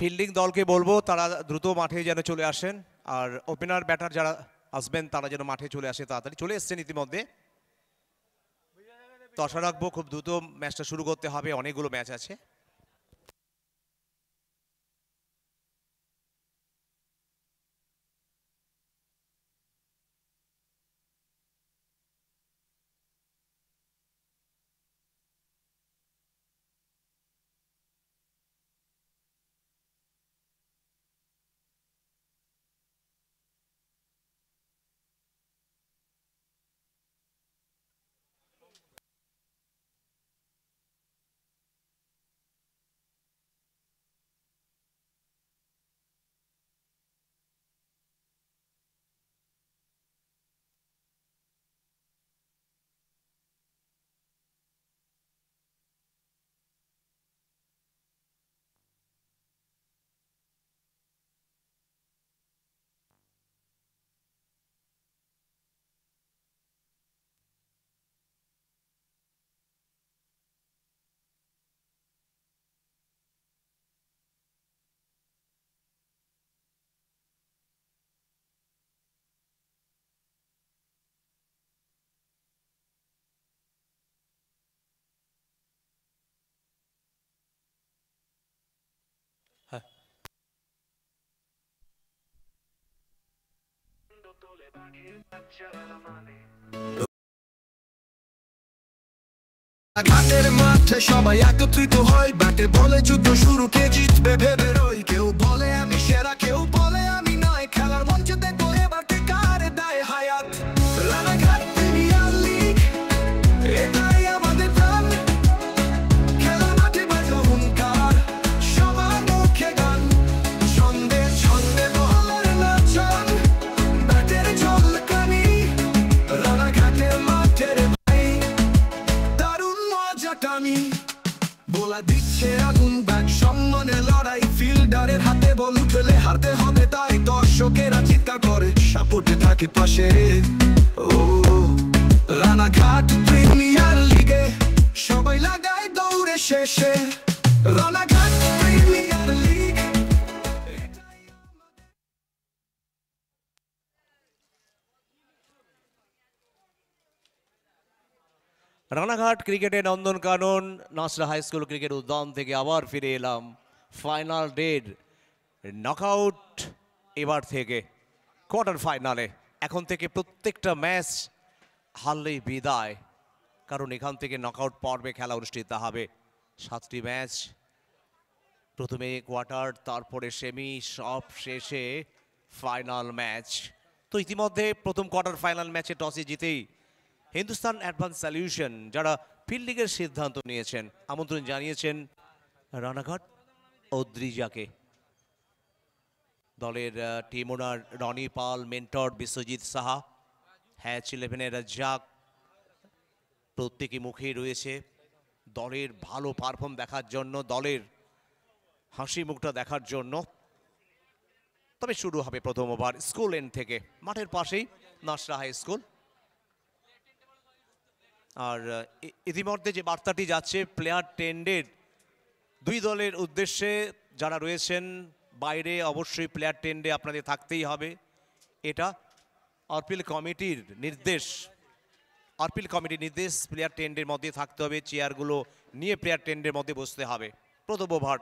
Fielding দলকে বলবো তারা দ্রুত মাঠে যেন চলে আসেন, আর ওপেনার ব্যাটার যারা আসবেন তারা যেন মাঠে চলে আসে, তাড়াতাড়ি চলে এসছেন ইতিমধ্যে। তো আশা রাখবো খুব দ্রুত ম্যাচটা শুরু করতে হবে, অনেকগুলো ম্যাচ আছে। হ্যাঁ, ঘাটের মাঠে সবাই একত্রিত হয়, ব্যাটে বলে যুদ্ধ শুরু, কে জিতবে ভেবে রই। কেউ বলে আমি সেরা, কেউ বলে আমি নয়, খেলার মঞ্চে দেখবো এবার কে কারে দেয় হায়াত। রানাঘাট প্রিমিয়ার লিগ, এটাই আমাদের প্রাণ, খেলার মাঠে বাজলো হুঙ্কার, সবার মুখে গান, ছন্দে ছন্দে বলার নাচন, ব্যাটের ঝলকানি, রানাঘাটের মাঠের ভাই, দারুণ মজাটানি। বোলা দিচ্ছে আগুন, ব্যাট সম্মানে লড়াই, ফিল্ডারের হাতে বল উঠলে হারতে হবে তাই, দর্শকেরা চিৎকার করে সাপোর্টে থাকে পাশে। ও রানাঘাট প্রিমিয়ার লিগে সবাই লাগায় দৌড়ে শেষে, রানাঘাট প্রিমিয়ার লিগ। রানাঘাট ক্রিকেটে Nandankanan Nasra high school cricket উদ্যান থেকে আবার ফিরে এলাম ফাইনাল ডের নকআউট। এবার থেকে কোয়ার্টার ফাইনালে, এখন থেকে প্রত্যেকটা ম্যাচ হারলেই বিদায়, কারণ এখান থেকে নকআউট পর্বে খেলা অনুষ্ঠিত হবে। 7টি ম্যাচ, প্রথমে কোয়ার্টার, তারপরে সেমি, সব শেষে ফাইনাল ম্যাচ। তো ইতিমধ্যে প্রথম কোয়ার্টার ফাইনাল ম্যাচে টসে জিতেই হিন্দুস্তান অ্যাডভান্স সলিউশন যারা ফিল্ডিংয়ের সিদ্ধান্ত নিয়েছেন, আমন্ত্রণ জানিয়েছেন রানাঘাট ওদ্রিজাকে। দলের টিম ওনার রনি পাল, মেন্টর বিশ্বজিৎ সাহা, হ্যাচ 11-এর রাজ্জাক, প্রত্যেকে মুখে রয়েছে দলের ভালো পারফর্ম দেখার জন্য, দলের হাসি মুখটা দেখার জন্য। তবে শুরু হবে প্রথম ওভার স্কুল এন্ড থেকে, মাঠের পাশেই নাসরা হাই স্কুল। আর ইতিমধ্যে যে বার্তাটি যাচ্ছে প্লেয়ার টেন্ডের দুই দলের উদ্দেশ্যে, যারা রয়েছেন বাইরে অবশ্যই প্লেয়ার টেন্ডে আপনাদের থাকতেই হবে, এটা আরপিএল কমিটির নির্দেশ। আরপিএল কমিটির নির্দেশ, প্লেয়ার টেন্ডের মধ্যে থাকতে হবে, চেয়ারগুলো নিয়ে প্লেয়ার টেন্ডের মধ্যে বসতে হবে। প্রথম ওভার,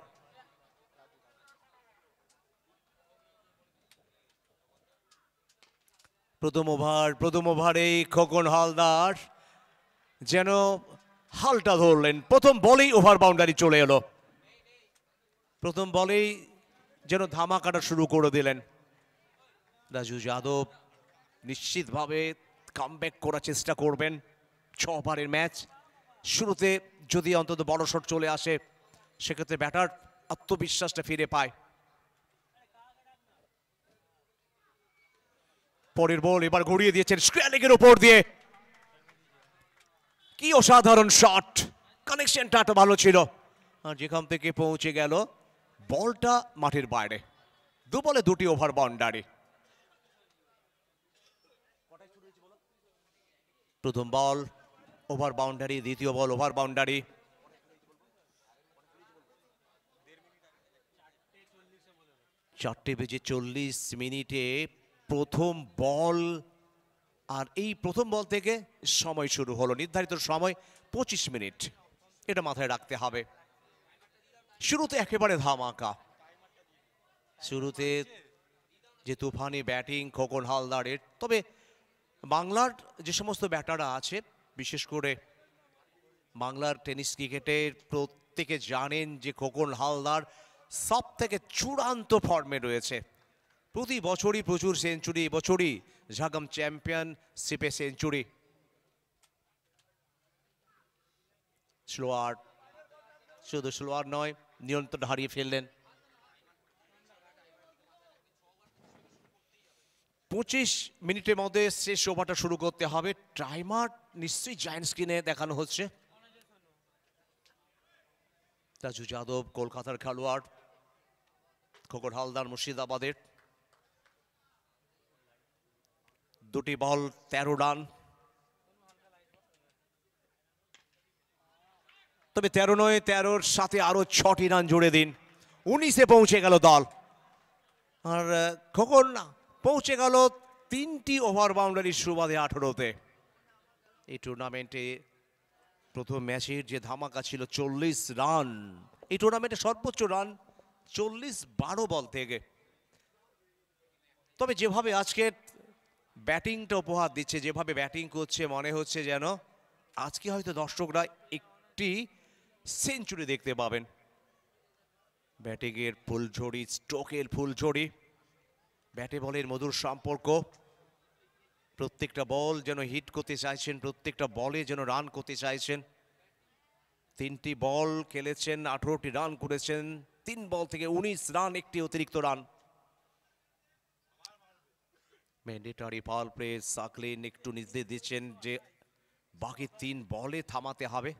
প্রথম ওভারেই খোকন হালদার যেন হালটা ধরলেন, প্রথম বলেই ওভার বাউন্ডারি চলে এলো, প্রথম বলেই যেন ধামাকাটা শুরু করে দিলেন। রাজু যাদব নিশ্চিতভাবে কামব্যাক করার চেষ্টা করবেন। 6 ওভারের ম্যাচ, শুরুতে যদি অন্তত বড় শট চলে আসে সেক্ষেত্রে ব্যাটার আত্মবিশ্বাসটা ফিরে পায়। পরের বল এবার ঘুরিয়ে দিয়েছেন স্ক্র্যালিংয়ের উপর দিয়ে, কি অসাধারণ শট, কানেকশনটা এত ভালো ছিল, আর যেখান থেকে পৌঁছে গেল বলটা মাঠের বাইরে। 2 বলে 2টি ওভার বাউন্ডারি। প্রথম বল ওভার বাউন্ডারি, দ্বিতীয় বল ওভার বাউন্ডারি। 4:40 প্রথম বল, আর এই প্রথম বল থেকে সময় শুরু হলো। নির্ধারিত সময় 25 মিনিট, এটা মাথায় রাখতে হবে। শুরুতে একেবারে ধামাকা, শুরুতে যে তুফানি ব্যাটিং খোকন হালদারের। তবে বাংলার যে সমস্ত ব্যাটাররা আছে, বিশেষ করে বাংলার টেনিস ক্রিকেটের প্রত্যেকে জানেন যে খোকন হালদার সব থেকে চূড়ান্ত ফর্মে রয়েছে। প্রতি বছরই প্রচুর সেঞ্চুরি, এবছরই ঝাড়গ্রাম চ্যাম্পিয়নশিপে সেঞ্চুরি। স্লোয়ার, শুধু স্লোয়ার নয়, নিয়ন্ত্রণ হারিয়ে ফেললেন। 25 মিনিটের মধ্যে শেষ ওভারটা শুরু করতে হবে। টাইমার নিশ্চয়ই জায়ান্ট স্ক্রিনে দেখানো হচ্ছে। রাজু যাদব কলকাতার খেলোয়াড়, খোকন হালদার মুর্শিদাবাদের। 2টি বল 13 রান। তবে 13 নয়, 13-র সাথে আরো 6টি রান জুড়ে দিন, 19-এ পৌঁছে গেল দল। আর খোকন পৌঁছে গেল 3টি ওভার বাউন্ডারির সুবাদে 18-তে। এই টুর্নামেন্টে প্রথম ম্যাচের যে ধামাকা ছিল 40 রান, এই টুর্নামেন্টে সর্বোচ্চ রান 40 12 বল থেকে। তবে যেভাবে আজকে ব্যাটিংটা উপহার দিচ্ছে, যেভাবে ব্যাটিং করছে, মনে হচ্ছে যেন আজকে হয়তো দর্শকরা একটি সেঞ্চুরি দেখতে পাবেন। ব্যাটিংয়ের ফুলঝড়ি, স্ট্রোকের ফুলঝড়ি, ব্যাটে বলের মধুর সম্পর্ক। প্রত্যেকটা বল যেন হিট করতে চাইছেন, প্রত্যেকটা বলে যেন রান করতে চাইছেন। 3টি বল খেলেছেন, 18টি রান করেছেন। 3 বল থেকে 19 রান, একটি অতিরিক্ত run. Mandatory power play, Saqlain একটু নির্দেশ দিচ্ছেন যে বাকি 3 বলে থামাতে হবে।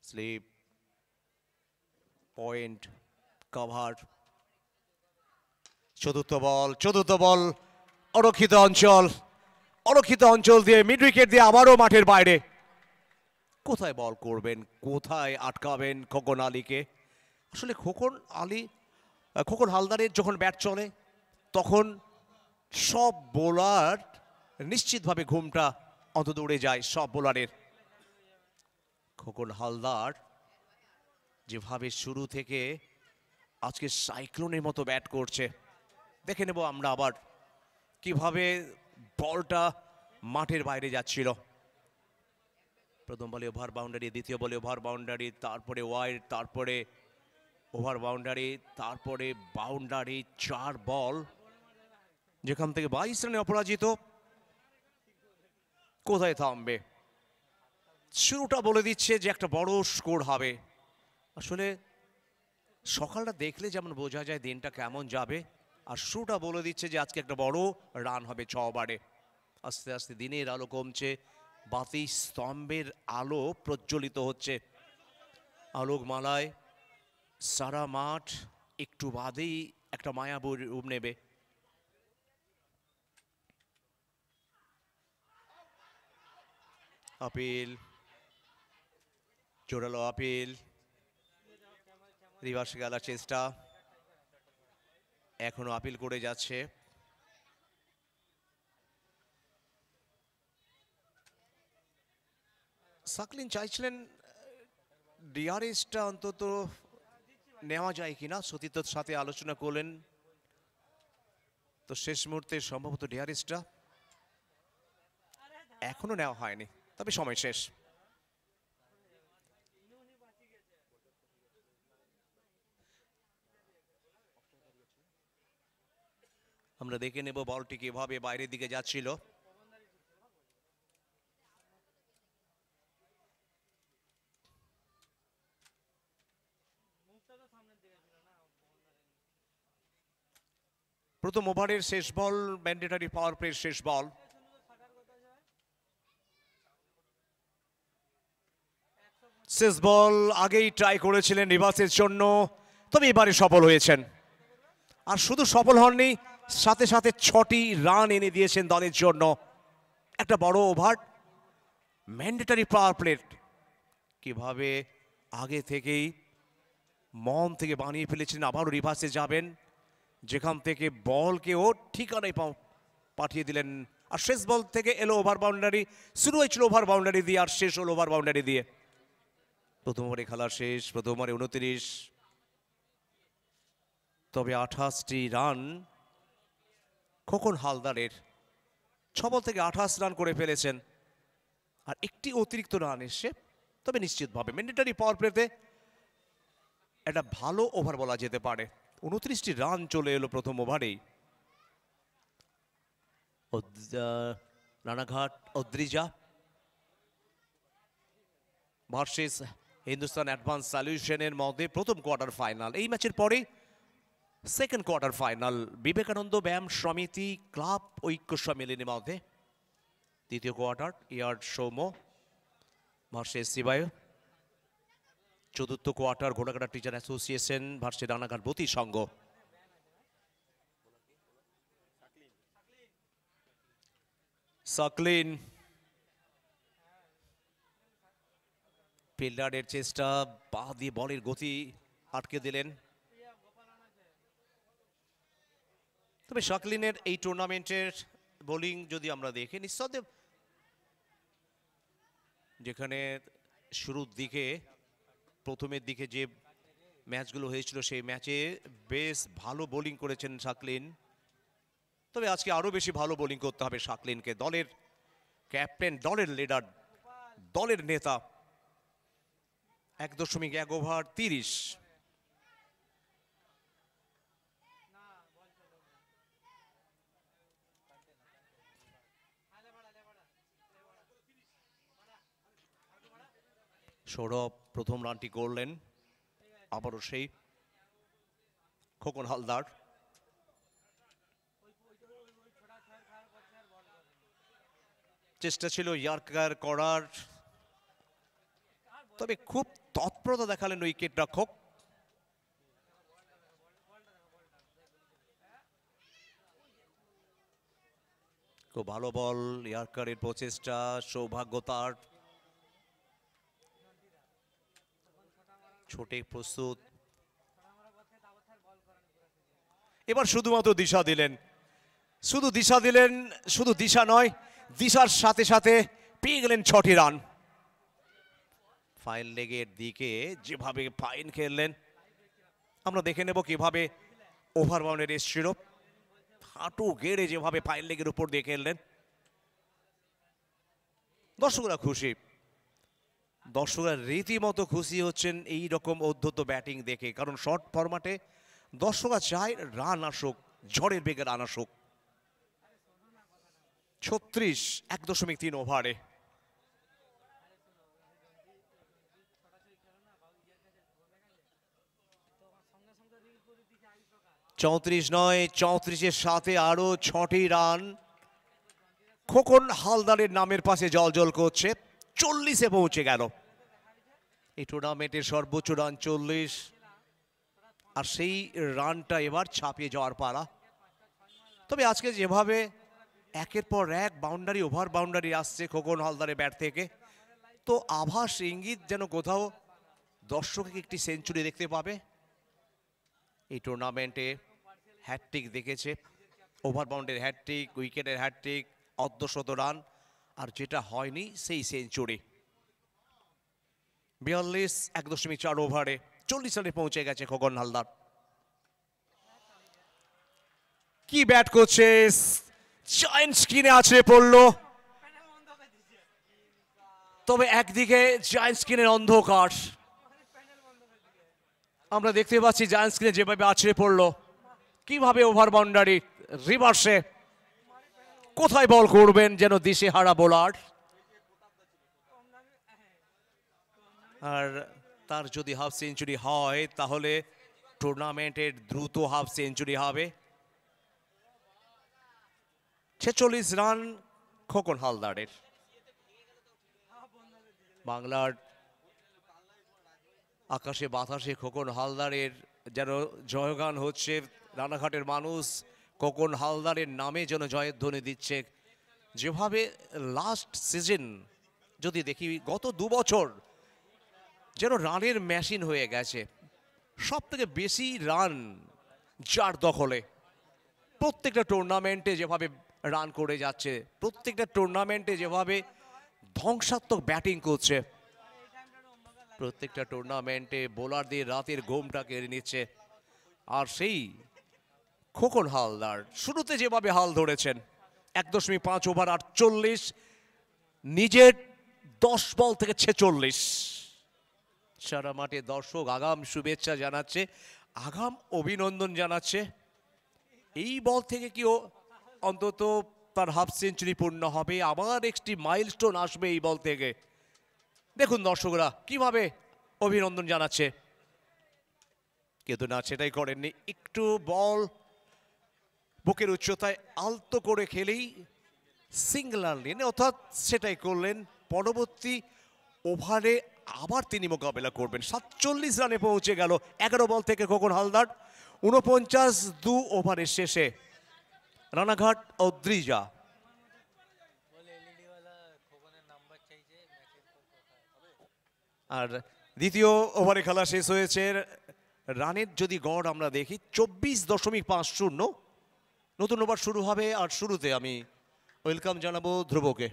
Slip, point, cover. চতুর্থ বল অরক্ষিত অঞ্চল দিয়ে মিড উইকেট দিয়ে আবারও মাঠের বাইরে। কোথায় বল করবেন, কোথায় আটকাবেন খোকন আলীকে? আসলে খোকন হালদারের যখন ব্যাট চলে তখন সব বোলার নিশ্চিতভাবে ঘুমটা অন্তত উড়ে যায় সব বোলারের। খোকন হালদার যেভাবে শুরু থেকে আজকে সাইক্লোনের মতো ব্যাট করছে, দেখে নেব আমরা আবার কিভাবে বলটা মাঠের বাইরে যাচ্ছিল। প্রথম বলে ওভার বাউন্ডারি, দ্বিতীয় বলে ওভার বাউন্ডারি, তারপরে ওয়াইড, তারপরে ওভার বাউন্ডারি, তারপরে বাউন্ডারি। 4 বল, যেখান থেকে 22 রানে অপরাজিত। কোথায় থামবে? শুরুটা বলে দিচ্ছে যে একটা বড় স্কোর হবে। আসলে সকালটা দেখলে যেমন বোঝা যায় দিনটা কেমন যাবে, আর শুরুটা বলে দিচ্ছে যে আজকে একটা বড় রান হবে 6 ওভারে। আস্তে আস্তে দিনের আলো কমছে, বাতি স্তম্ভের আলো প্রজ্বলিত হচ্ছে। আলোকমালায় সারা মাঠ একটু বাদেই একটা মায়াবী রূপ নেবে। আপিল, জোরালো আপিল, রিভার্সে গেলার চেষ্টা, এখনো আপিল করে যাচ্ছে। সাকলিন চাইছিলেন ডিআরএসটা অন্তত নেওয়া যায় কিনা, সতীর্থর সাথে আলোচনা করলেন, তো শেষ মুহূর্তে সম্ভবত ডিআরএসটা এখনো নেওয়া হয়নি, তবে সময় শেষ। আমরা দেখে নেব বলটি কিভাবে বাইরের দিকে যাচ্ছিল। প্রথম ওভারের শেষ বল, ম্যান্ডেটরি পাওয়ার প্লের শেষ বল। শেষ বল আগেই ট্রাই করেছিলেন রিভার্সের জন্য, তবে এবারে সফল হয়েছেন। আর শুধু সফল হননি, সাথে সাথে 6টি রান এনে দিয়েছেন দলের জন্য। একটা বড় ওভার, ম্যান্ডেটরি পাওয়ার প্লে কিভাবে আগে থেকেই মন থেকে বানিয়ে ফেলেছিলেন আবারও রিভার্সে যাবেন, যেখান থেকে বলকে ও ঠিকানায় পাঠিয়ে দিলেন। আর শেষ বল থেকে এলো ওভার বাউন্ডারি, শুরু হয়েছিল ওভার বাউন্ডারি দিয়ে আর শেষ হলো ওভার বাউন্ডারি দিয়ে। প্রথম ওভারে খেলা শেষ, প্রথম ওভারে 29, তবে 28টি রান খোকন হালদারের। 6 বল থেকে 28 রান করে ফেলেছেন, আর একটি অতিরিক্ত রান এসে, তবে নিশ্চিতভাবে ম্যান্ডেটরি পাওয়ার প্লেতে একটা ভালো ওভার বলা যেতে পারে। 29টি রান চলে এলো প্রথম ওভারেই। রানাঘাট অদ্রিজা ভার্সেস হিন্দুস্তান অ্যাডভান্স সলিউশনের মধ্যে প্রথম কোয়ার্টার ফাইনাল। এই ম্যাচের পরে second quarter final Vivekananda Byayam সমিতি ক্লাব ঐক্য সম্মেলনের মধ্যে। দ্বিতীয় কোয়ার্টার ইয়ার্ড সৌম্য ভার্সেস শিবায়। চতুর্থ কোয়ার্টার ঘোড়াঘাটা টিচার অ্যাসোসিয়েশন ভার্সেস রানাঘাট বতী সংঘ। সাকলিন ফিল্ডারের চেষ্টা, পা দিয়ে বলের গতি আটকে দিলেন। তবে শাকলিনের এই টুর্নামেন্টের বোলিং যদি আমরা দেখি, নিঃসন্দেহে যেখানে শুরুর দিকে প্রথমের দিকে যে ম্যাচগুলো হয়েছিল সেই ম্যাচে বেশ ভালো বোলিং করেছেন শাকলিন। তবে আজকে আরো বেশি ভালো বোলিং করতে হবে শাকলিনকে। দলের ক্যাপ্টেন, দলের লিডার, দলের নেতা। 1.1 ওভার 30। সৌরভ প্রথম রানটি করলেন, আবারও সেই খোকন হালদার। চেষ্টা ছিল ইয়ার্কার করার, তবে খুব তৎপরতা দেখালেন উইকেট রক্ষক। খুব ভালো বল, ইয়ার্কারের প্রচেষ্টা, সৌভাগ্য তার। ছোটে প্রস্তুত, এবার শুধুমাত্র দিশা দিলেন, শুধু দিশা দিলেন, শুধু দিশা নয়, দিশার সাথে সাথে পেয়ে গেলেন 6টি রান। ফাইন লেগের দিকে যেভাবে ফাইন খেললেন, আমরা দেখে নেব কিভাবে ওভার বাউন্ডারি এসেছিল। হাঁটু গেড়ে যেভাবে ফাইন লেগের উপর দিয়ে খেললেন, দর্শকরা খুশি। দর্শকরা রীতিমতো খুশি হচ্ছেন এই রকম অদ্ভুত ব্যাটিং দেখে, কারণ শর্ট ফরম্যাটে দর্শকরা চায় রান আসুক, ঝড়ের বেগে রান আসুক। 36, 1.3 ওভারে। চৌত্রিশ নয়, 34-এর সাথে আরো 6টি রান খোকন হালদারের নামের পাশে জল করছে। 40-এ পৌঁছে গেল। এই টুর্নামেন্টের সর্বোচ্চ রান 40, আর সেই রানটা এবার ছাপিয়ে যাওয়ার পালা। তবে আজকে যেভাবে একের পর এক বাউন্ডারি, ওভার বাউন্ডারি আসছে খোকন হালদারের ব্যাট থেকে, তো আভাস ইঙ্গিত যেন কোথাও দর্শককে একটি সেঞ্চুরি দেখতে পাবে। এই টুর্নামেন্টে হ্যাটট্রিক দেখেছে, ওভার বাউন্ডারির হ্যাটট্রিক, উইকেটের হ্যাটট্রিক, অর্ধশত রান, আর যেটা হয়নি সেই সেঞ্চুরি। 42, 1.4 ওভারে 40 রানে পৌঁছে গেছে খোকন হালদার। কি ব্যাট করছে, জায়ান্ট স্ক্রিনে আছড়ে পড়লো। তবে একদিকে জায়ান্ট স্ক্রিনের অন্ধকার, আমরা দেখতে পাচ্ছি জায়ান্ট স্ক্রিনে যেভাবে আছড়ে পড়লো, কিভাবে ওভার বাউন্ডারি রিভার্সে কোথায় বল করবেন যেন দিশেহারা বোলার। আর তার যদি হাফ সেঞ্চুরি হয় তাহলে টুর্নামেন্টের দ্রুত হাফ সেঞ্চুরি হবে। 46 রান খোকন হালদারের। বাংলার আকাশে বাতাসে খোকন হালদারের যেন জয়গান হচ্ছে। রানাঘাটের মানুষ খোকন হালদারের নামে যেন জয়ধ্বনি দিচ্ছে। যেভাবে লাস্ট সিজন যদি দেখি, গত 2 বছর যেন রানের মেশিন হয়ে গেছে। সবথেকে বেশি রান যার দখলে, প্রত্যেকটা টুর্নামেন্টে যেভাবে রান করে যাচ্ছে, প্রত্যেকটা টুর্নামেন্টে যেভাবে ধ্বংসাত্মক ব্যাটিং করছে, প্রত্যেকটা টুর্নামেন্টে বোলারদের রাতের ঘুমটা কেড়ে নিচ্ছে। আর সেই খোকন হালদার শুরুতে যেভাবে হাল ধরেছেন, 1.5 ওভার 48, নিজের 10 বল থেকে 46। সারা মাঠে দর্শক আগাম শুভেচ্ছা জানাচ্ছে, আগাম অভিনন্দন জানাচ্ছে। এই বল থেকে কি ও অন্তত তার হাফ সেঞ্চুরি পূর্ণ হবে, আবার একটি মাইলস্টোন আসবে এই বল থেকে। দেখুন দর্শকরা কিভাবে অভিনন্দন জানাচ্ছে, কিন্তু না সেটাই করেননি। একটু বল বুকের উচ্চতায় আলতো করে খেলেই সিঙ্গলার লেনে, অর্থাৎ সেটাই করলেন। পরবর্তী ওভারে আবার তিনি মোকাবেলা করবেন। 47 রানে পৌঁছে গেল 11 বল থেকে খোকন হালদার। 49 ওভারের শেষে রানাঘাট অদ্রিজা আর দ্বিতীয় ওভারে খেলা শেষ হয়েছে। রানের যদি গড় আমরা দেখি 24.50। নতুন ওভার শুরু হবে, আর শুরুতে আমি ওয়েলকাম জানাবো ধ্রুবকে।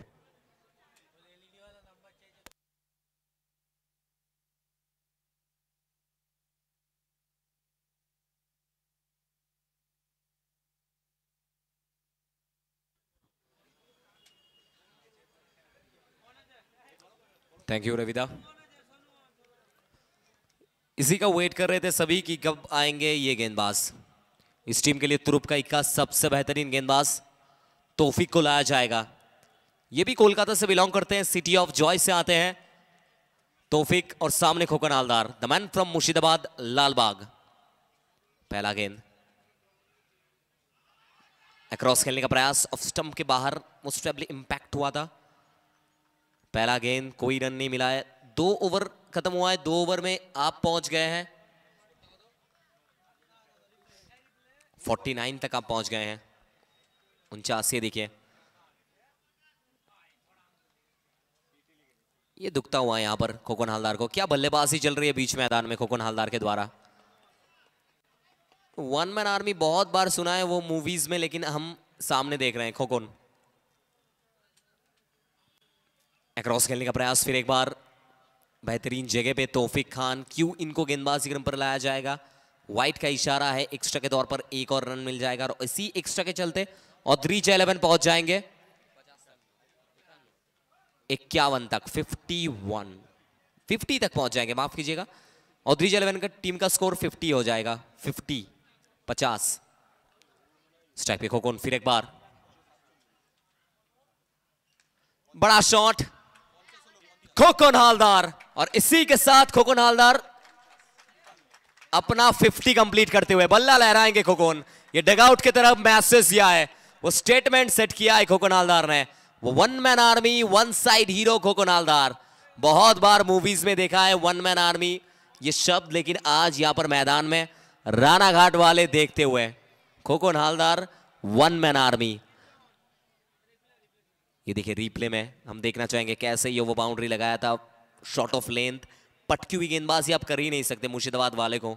Thank you Ravida. इसी का वेट कर रहे थे सभी कि कब आएंगे ये गेंदबाज। इस टीम के लिए तुरुपकाई का सबसे बेहतरीन गेंदबाज तौफीक को लाया जाएगा। ये भी कोलकाता से बिलोंग करते हैं, सिटी ऑफ जॉय से आते हैं तौफीक। और सामने Khokan Haldar, the man from Murshidabad Lalbagh. पहला गेंद अक्रॉस खेलने का प्रयास, ऑफ स्टंप के बाहर मोस्ट प्रोबेबली इंपैक्ट हुआ था। पहला गेंद, कोई रन नहीं मिला है। 2 ओवर खत्म हुआ है, 2 ओवर में आप पहुंच गए हैं 49 तक आप पहुंच गए हैं। 49 देखिए, ये दुखता हुआ यहां पर खोकन हालदार को। क्या बल्लेबाजी चल रही है बीच मैदान में खोकन हालदार के द्वारा। वन मैन आर्मी बहुत बार सुना है वो मूवीज में, लेकिन हम सामने देख रहे हैं खोकन। क्रॉस खेलने का प्रयास फिर एक बार बेहतरीन जगह पे तौफीक खान। क्यों इनको गेंदबाजी क्रम पर लाया जाएगा, वाइट का इशारा है, एक्स्ट्रा के तौर पर एक और रन मिल जाएगा। और इसी एक्स्ट्रा के चलते ऑद्रिजा 11 पहुंच जाएंगे 51 तक, 50 तक पहुंच जाएंगे, माफ कीजिएगा। ऑद्रिजा 11 का टीम का स्कोर 50 हो जाएगा, 50। स्ट्राइक पे खोकन, फिर एक बार बड़ा शॉट खोकन हालदार। और इसी के साथ खोकन हालदार अपना 50 कंप्लीट करते हुए बल्ला लहराएंगे खोकन। ये डगआउट की तरफ मैसेज दिया है, वो स्टेटमेंट सेट किया है खोकन हालदार ने। वो one man army, one side hero Khokan Haldar. बहुत बार मूवीज में देखा है वन मैन आर्मी ये शब्द, लेकिन आज यहां पर मैदान में रानाघाट वाले देखते हुए Khokan Haldar one man army. ये देखिए रिप्ले में हम देखना चाहेंगे कैसे ये वो बाउंड्री लगाया था, शॉट ऑफ लेंथ। पटकी हुई गेंदबाजी आप कर ही नहीं सकते मुर्शिदाबाद वाले को।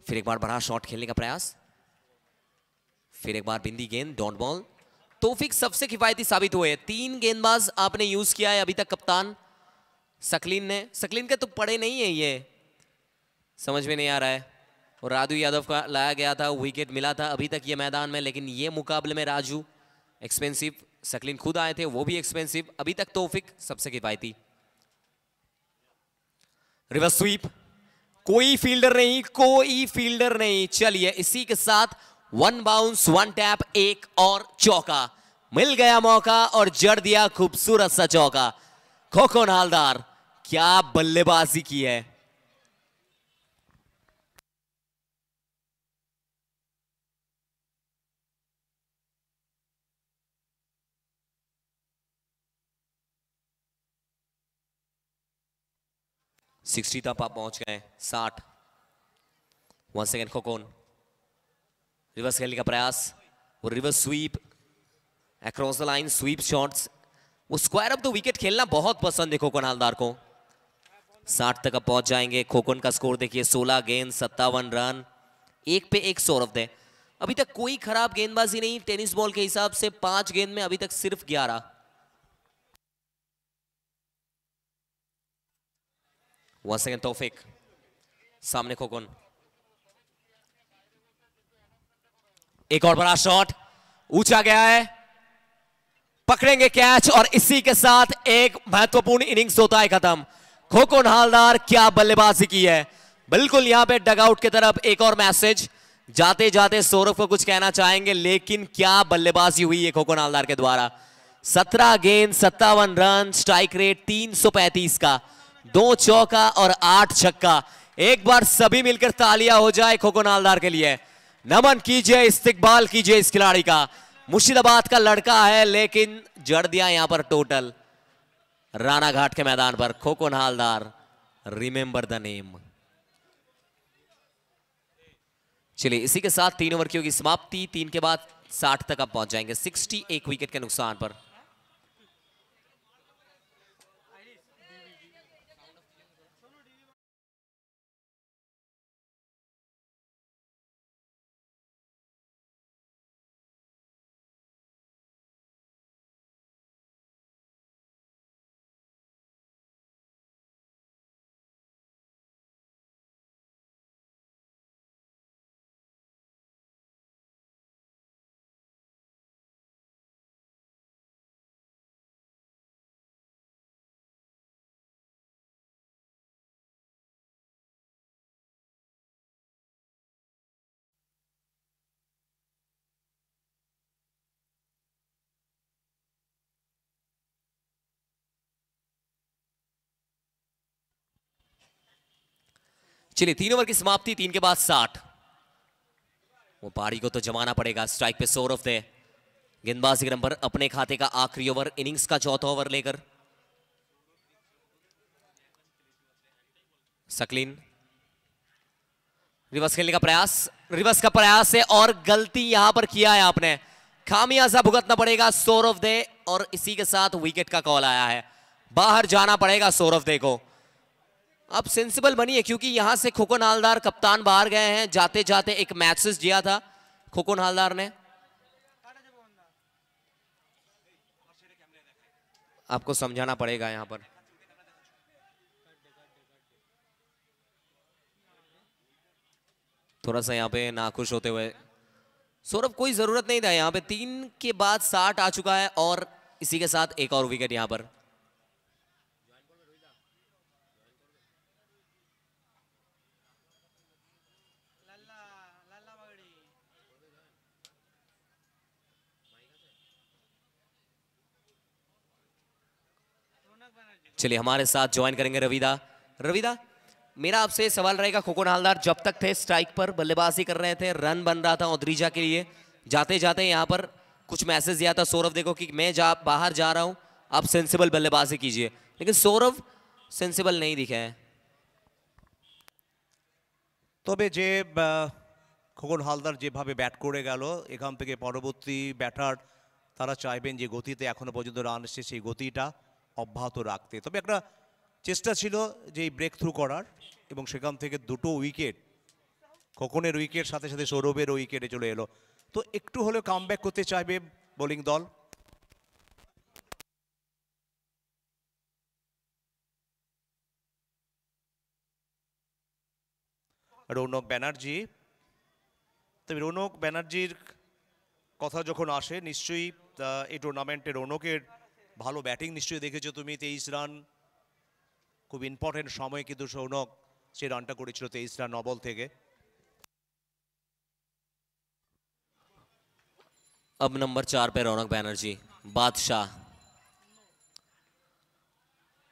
फिर एक बार बड़ा शॉट खेलने का प्रयास, फिर एक बार बिंदी गेंद, डॉट बॉल। तौफीक सबसे किफायती साबित हुए। 3 गेंदबाज आपने यूज किया है अभी तक कप्तान सकलीन ने। सकलीन के तो पड़े नहीं है, ये समझ में नहीं आ रहा है। और राजू यादव का लाया गया था, विकेट मिला था अभी तक ये मैदान में, लेकिन ये मुकाबले में राजू एक्सपेंसिव, सकलीन खुद आए थे वो भी एक्सपेंसिव। अभी तक तौफीक सबसे किफायती। रिवर्स स्वीप, कोई फील्डर नहीं, कोई फील्डर नहीं। चलिए इसी के साथ 1 बाउंस 1 टैप, एक और चौका। मिल गया मौका और जड़ दिया खूबसूरत सा चौका। खोकन हालदार क्या बल्लेबाजी की है। सिक्सटी तक आप पहुंच गए, 60। 1 सेकेंड खोकन, रिवर्स खेलने का प्रयास, वो reverse sweep across the line, sweep shots. वो स्क्वायर अप द विकेट खेलना बहुत पसंद है खोकन हालदार को। 60 तक अब पहुंच जाएंगे। खोखन का स्कोर देखिए 16 गेंद 57 रन, एक पे एक सौरभ दे। अभी तक कोई खराब गेंदबाजी नहीं टेनिस बॉल के हिसाब से, 5 गेंद में अभी तक सिर्फ 11। वंस अगेन तौफिक, सामने खोखन, एक और बड़ा शॉट ऊंचा गया है, पकड़ेंगे कैच और इसी के साथ एक महत्वपूर्ण इनिंग्स होता है खत्म। खोखन हालदार क्या बल्लेबाजी की है, बिल्कुल यहां पे डगआउट की तरफ एक और मैसेज। जाते जाते सौरभ को कुछ कहना चाहेंगे, लेकिन क्या बल्लेबाजी हुई है खोखन हालदार के द्वारा। 17 गेंद 57 रन, स्ट्राइक रेट 335 का, 2 चौका और 8 छक्का। एक बार सभी मिलकर तालियां हो जाए खोखन हालदार के लिए। नमन कीजिए, इस्तिकबाल कीजिए इस खिलाड़ी का। मुर्शिदाबाद का लड़का है लेकिन जड़ दिया यहां पर टोटल। राणा घाट के मैदान पर खोखन हालदार, रिमेंबर द नेम। चलिए इसी के साथ 3 ओवर की होगी समाप्ति। 3 के बाद 60 तक आप पहुंच जाएंगे, 61 विकेट के नुकसान पर। चलिए 3 ओवर की समाप्ति, 3 के बाद 60। वो पारी को तो जमाना पड़ेगा। स्ट्राइक पे सौरभ दे, गेंदबाजी के नंबर अपने खाते का आखिरी ओवर, इनिंग्स का चौथा ओवर लेकर। सकलीन रिवर्स खेलने का प्रयास, रिवर्स का प्रयास है और गलती यहां पर किया है आपने, खामियाजा भुगतना पड़ेगा सौरभ दे। और इसी के साथ विकेट का कॉल आया है, बाहर जाना पड़ेगा सौरभ दे को। अब सेंसिबल बनिए क्योंकि यहां से खोखन हालदार कप्तान बाहर गए हैं। जाते जाते एक मैसेज दिया था खोखन हालदार ने, आपको समझाना पड़ेगा यहां पर। थोड़ा सा यहां पे नाखुश होते हुए सौरभ, कोई जरूरत नहीं था यहां पे। 3 के बाद 60 आ चुका है और इसी के साथ एक और विकेट यहां पर। चलिए हमारे साथ ज्वाइन करेंगे रविदा। रविदा, मेरा आपसे सवाल रहेगा, खोखन हालदार जब तक थे स्ट्राइक पर बल्लेबाजी कर रहे थे, रन बन रहा था औद्रीजा के लिए, जाते जाते यहां पर कुछ मैसेज दिया था सौरभ देखो कि मैं बाहर जा रहा हूं, आप सेंसिबल बल्लेबाजी कीजिए, लेकिन सौरभ सेंसिबल नहीं दिखे हैं। তবে যে খোকন হালদার যেভাবে ব্যাট করে গেল, এখান থেকে পরবর্তী ব্যাটার তারা চাইবেন যে গতিতে এখনো পর্যন্ত রান এসেছে সেই গতিটা অব্যাহত রাখতে। তবে একটা চেষ্টা ছিল যে এই ব্রেক থ্রু করার, এবং সেখান থেকে দুটো উইকেট, খোকনের উইকেট সাথে সাথে সৌরভের উইকেটে চলে এলো। তো একটু হলেও কামব্যাক করতে চাইবে বোলিং দল। রৌনক ব্যানার্জি, তবে রৌনক ব্যানার্জির কথা যখন আসে, নিশ্চয়ই এই টুর্নামেন্টে রৌনকের ভালো ব্যাটিং নিশ্চয়ই দেখেছো তুমি। 23 রান, খুব ইম্পর্টেন্ট সময় কিন্তু রৌনক সেই রানটা করেছিল 23 রান নবল থেকে। अब नंबर 4 पे रौनक बैनर्जी, बादशाह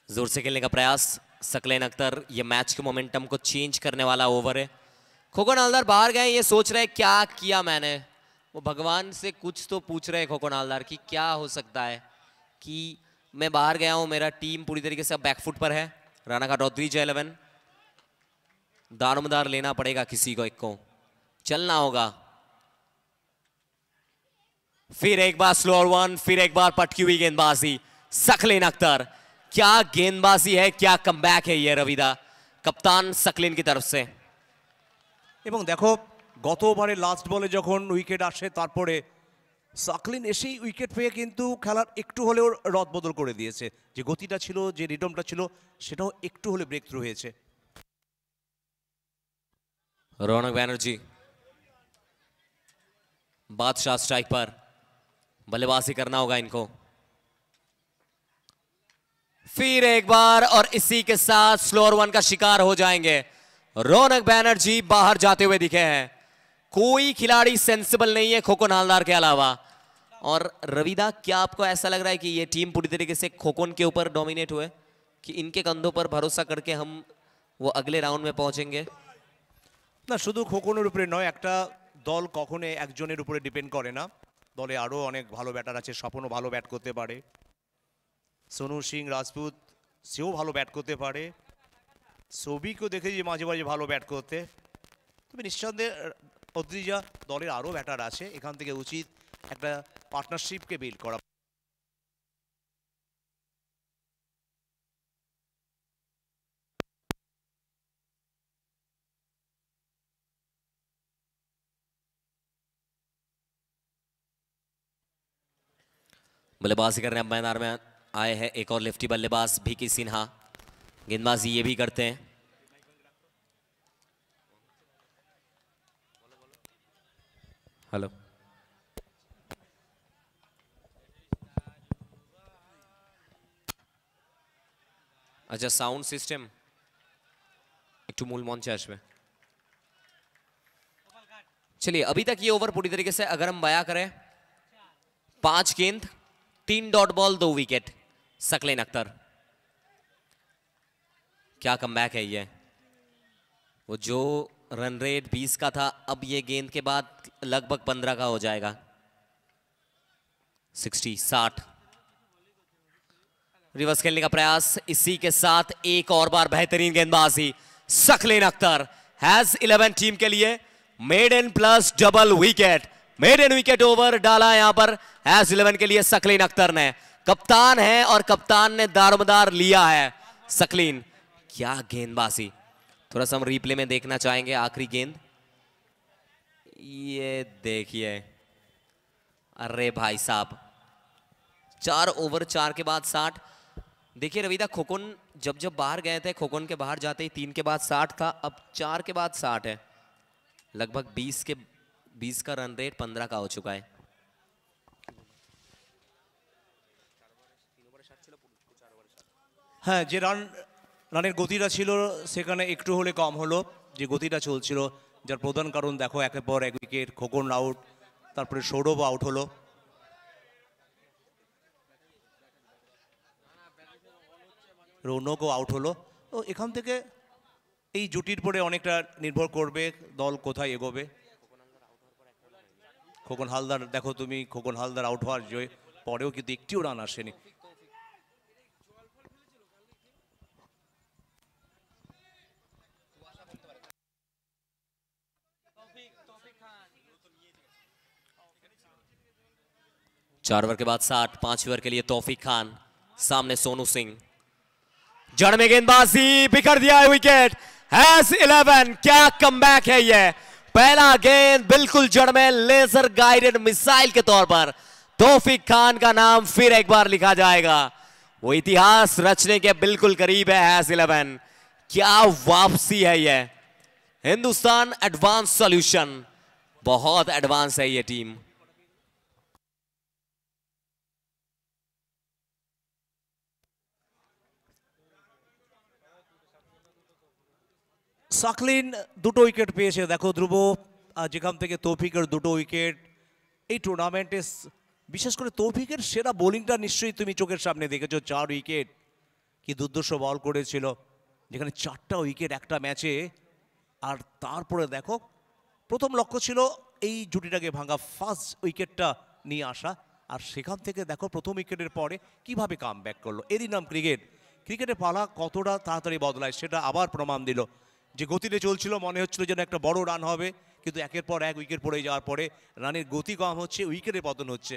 जोर से खेलने का प्रयास, सकलेन अख्तर, ये मैच के मोमेंटम को चेंज करने वाला ओवर है। खोखन हालदार बाहर गए, ये सोच रहे क्या किया मैंने, वो भगवान से कुछ तो पूछ रहे खोखन हालदार कि क्या हो सकता है कि मैं बाहर गया हूं, मेरा टीम पूरी तरीके से बैकफुट पर है। राणा घाट औद्रीजा 11, दारोमदार लेना पड़ेगा किसी को, एक को चलना होगा। फिर एक बार स्लोअर वन, फिर एक बार पटकी हुई गेंदबाजी, सकलेन अख्तर क्या गेंदबाजी है, क्या कमबैक है ये रविदा कप्तान सकलिन की तरफ से। এবং দেখো গত ওভারে লাস্ট বলে যখন উইকেট আসে তারপরে সাকলিন এসেই উইকেট পেয়ে কিন্তু খেলার একটু হলেও রদবদল করে দিয়েছে। যে গতিটা ছিল, যে রিদমটা ছিল, সেটাও একটু হলে ব্রেক থ্রু হয়েছে। रौनक बैनर्जी बादशाह स्ट्राइक पर, बल्लेबाजी करना होगा इनको फिर एक बार और इसी के साथ स्लोअर वन का शिकार हो जाएंगे। रौनक बैनर्जी बाहर जाते हुए दिखे हैं। कोई खिलाड़ी सेंसिबल नहीं है खोकन हालदार के अलावा। और रविदा, क्या आपको ऐसा लग रहा है कि ये टीम पूरी तरीके से खोकन के ऊपर डोमिनेट हुए, कि इनके कंधों पर भरोसा करके हम वो अगले राउंड में पहुंचेंगे? না, শুধু খোকনের উপরে নয়, একটা দল কখনো একজনের উপরে ডিপেন্ড করে না। দলে আরও অনেক ভালো ব্যাটার আছে। স্বপনও ভালো ব্যাট করতে পারে, সোনু সিং রাজপুত সেও ভালো ব্যাট করতে পারে, সবিকেও দেখেছি মাঝে মাঝে ভালো ব্যাট করতে। তবে নিঃসন্দেহে অদ্রিজা দলের আরও ব্যাটার আছে। এখান থেকে উচিত একটা পার্টনারশিপকে বিল্ড করা। बल्लेबाजी करने मैदान में आए हैं एक और लेफ्टी बल्लेबाज भिकी सिन्हा। गेंदबाजी ये भी करते हैं। हेलो, अच्छा साउंड सिस्टम एक मूल मंच আসবে। चलिए, अभी तक ये ओवर पूरी तरीके से अगर हम बयां करें, 5 गेंद 3 डॉट बॉल 2 विकेट। सकलिन अख्तर, क्या कमबैक है ये। वो जो रन रेट 20 का था, अब ये गेंद के बाद लगभग 15 का हो जाएगा। 60 रिवर्स खेलने का प्रयास। इसी के साथ एक और बार बेहतरीन गेंदबाजी। सकलिन अख्तर हैज 11 टीम के लिए maiden plus double wicket. Maiden wicket over डाला यहां पर हैज 11 के लिए सकलिन अख्तर ने। कप्तान है और कप्तान ने दारोमदार लिया है। सकलिन, क्या गेंदबाजी। थोड़ा सा हम रिप्ले में देखना चाहेंगे आखिरी गेंद। ये देखिए, अरे भाई साहब, 4 ओवर 4 के बाद 60। देखिए रविदा, खोकन जब बाहर गए थे, खोकन के बाहर जाते ही 3 के बाद 60 था, अब 4 के बाद 60 है। लगभग 20 का रन रेट 15 का हो चुका है। হ্যাঁ, যে রানের গতিটা ছিল সেখানে একটু হলে কম হলো। যে গতিটা চলছিল, যার প্রধান কারণ দেখো একের পর এক উইকেট। খোকন আউট, তারপরে সৌরভ আউট হলো। রৌনকও আউট হলো। তো এখান থেকে এই জুটির পরে অনেকটা নির্ভর করবে দল কোথায় এগোবে। খোকন হালদার দেখো তুমি, খোকন হালদার আউট হওয়ার পরেও কিন্তু একটিও রান আসেনি। चार ओवर के बाद 60, 5 ओवर के लिए तौफीक खान, सामने सोनू सिंह। जड़ में गेंदबाजी, बिखर दिया है विकेट। हैज 11, क्या कमबैक है ये। पहला गेंद बिल्कुल जड़ में लेजर गाइडेड मिसाइल के तौर पर तौफीक खान का नाम फिर एक बार लिखा जाएगा। वो इतिहास रचने के बिल्कुल करीब है। हैज 11, क्या वापसी है ये। हिंदुस्तान एडवांस सॉल्यूशन, बहुत एडवांस है ये टीम। সাকলিন দুটো উইকেট পেয়েছে। দেখো ধ্রুব, যেখান থেকে তৌফিকের দুটো উইকেট। এই টুর্নামেন্টে বিশেষ করে তৌফিকের সেরা বোলিংটা নিশ্চয়ই তুমি চোখের সামনে দেখেছো। 4 উইকেট, কি দুর্দর্শ বল করেছিল, যেখানে 4টা উইকেট একটা ম্যাচে। আর তারপরে দেখো, প্রথম লক্ষ্য ছিল এই জুটিটাকে ভাঙা, ফার্স্ট উইকেটটা নিয়ে আসা। আর সেখান থেকে দেখো প্রথম উইকেটের পরে কিভাবে কামব্যাক করলো। এরই নাম ক্রিকেট। ক্রিকেটের পালা কতটা তাড়াতাড়ি বদলায় সেটা আবার প্রমাণ দিল। যে গতিতে চলছিল, মনে হচ্ছিল যেন একটা বড় রান হবে, কিন্তু একের পর এক উইকেট পড়ে যাওয়ার পরে রানের গতি কম হচ্ছে, উইকেটের পতন হচ্ছে।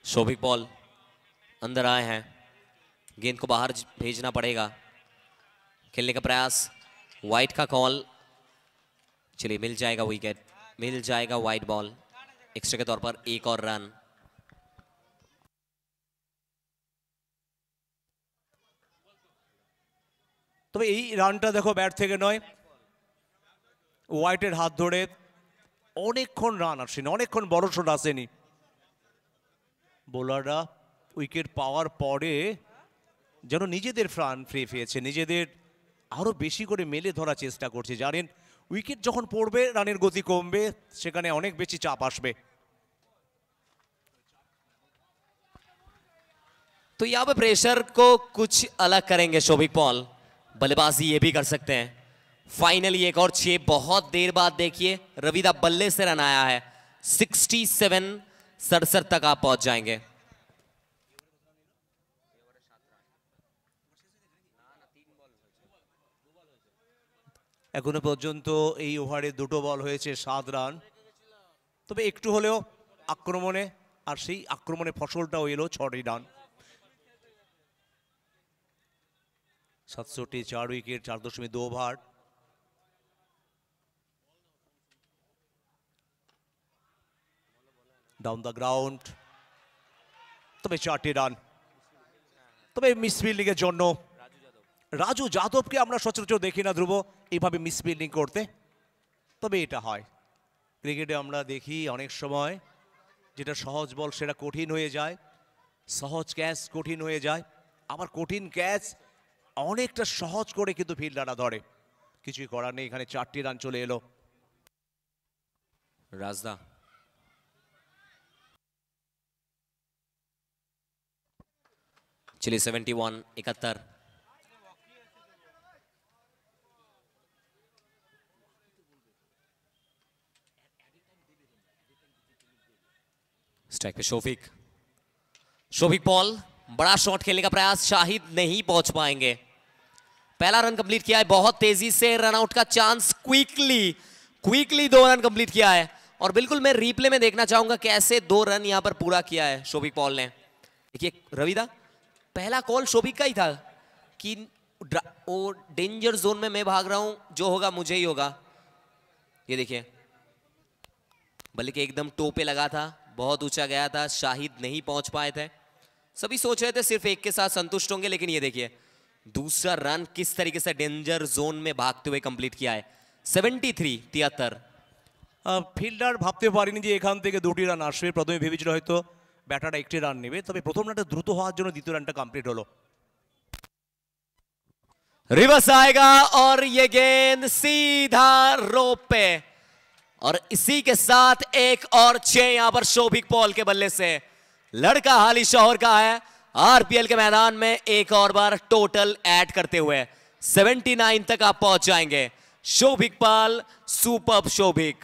शोभिक बॉल अंदर आए हैं, गेंद को बाहर भेजना पड़ेगा। खेलने का प्रयास, वाइट का कॉल। चलिए मिल जाएगा विकेट, मिल जाएगा वाइट बॉल। एक्स्ट्रा के तौर पर एक और रन। তবে এই রানটা দেখো ব্যাট থেকে নয়, হোয়াইটের হাত ধরে অনেকক্ষণ রান আসেনি, অনেকক্ষণ বড় শট আসেনি। বোলাররা উইকেট পাওয়ার পরে যেন নিজেদের প্রাণ ফিরে পেয়েছে, নিজেদের আরো বেশি করে মেলে ধরার চেষ্টা করছে। জানেন উইকেট যখন পড়বে রানের গতি কমবে, সেখানে অনেক বেশি চাপ আসবে। तो यहाँ पे प्रेशर को कुछ अलग करेंगे शोभिक पॉल, बल्लेबाजी ये भी कर सकते हैं। फाइनली एक और 6 बहुत देर बाद देखिए रविदा बल्ले से रन आया है। 67 67 तक आप पहुंच जाएंगे। এখনো পর্যন্ত এই ওভারে দুটো বল হয়েছে 7 রান। তবে একটু হলেও আক্রমণে, আর সেই আক্রমণে ফসলটাও এলো 6টি run. 67, 4 wicket, 4.2 over. Down the ground, তবে 4টি রান। তবে মিসফিল্ডিং এর জন্য রাজু যাদবকে আমরা সচরাচর দেখি না ধ্রুব এইভাবে মিসফিল্ডিং করতে, তবে এটা হয় ক্রিকেটে। আমরা দেখি অনেক সময় যেটা সহজ বল সেটা কঠিন হয়ে যায়, সহজ ক্যাচ কঠিন হয়ে যায়, আবার কঠিন ক্যাচ অনেকটা সহজ করে কিন্তু ফিল্ডাররা ধরে। কিছুই করার নেই, এখানে 4টি রান চলে এলো। राजदा चलिए 71 71। स्ट्राइक पे शोभिक, शोभिक बॉल, बड़ा शॉट खेलने का प्रयास, शाहिद नहीं पहुंच पाएंगे। पहला रन कंप्लीट किया है बहुत तेजी से, रन आउट का चांस, क्विकली 2 रन कंप्लीट किया है। और बिल्कुल मैं रीप्ले में देखना चाहूंगा कैसे 2 रन यहां पर पूरा किया है शोभिक पॉल ने। देखिए रविदा, पहला कॉल शोभिक का ही था कि वो डेंजर जोन में मैं भाग रहा हूं, जो होगा मुझे ही होगा। ये देखिए बल्कि के एकदम टो पे लगा था, बहुत ऊंचा गया था, शाहिद नहीं पहुंच पाए थे। सभी सोच रहे थे सिर्फ एक के साथ संतुष्ट होंगे, लेकिन ये देखिए दूसरा रन किस तरीके से डेंजर जोन में भागते हुए कंप्लीट किया है। 73 73। ফিল্ডার ভাবতে পারিনি যে এখান থেকে 2টি রান আসবে। প্রথমে ভেবেছিল হয়তো ব্যাটাররা 1টি রান নেবে, তবে প্রথম রানটা দ্রুত হওয়ার জন্য দ্বিতীয় রানটা কমপ্লিট হলো। रिवर्स आएगा और ये गेंद सीधा रोप पे, और इसी के साथ एक और 6 यहां पर शोभिक पॉल के बल्ले से। लड़का हाली शौहर का है, आरपीएल के मैदान में एक और बार टोटल ऐड करते हुए 79 तक आप पहुंच जाएंगे। Shobhik Paul, superb Shobhik.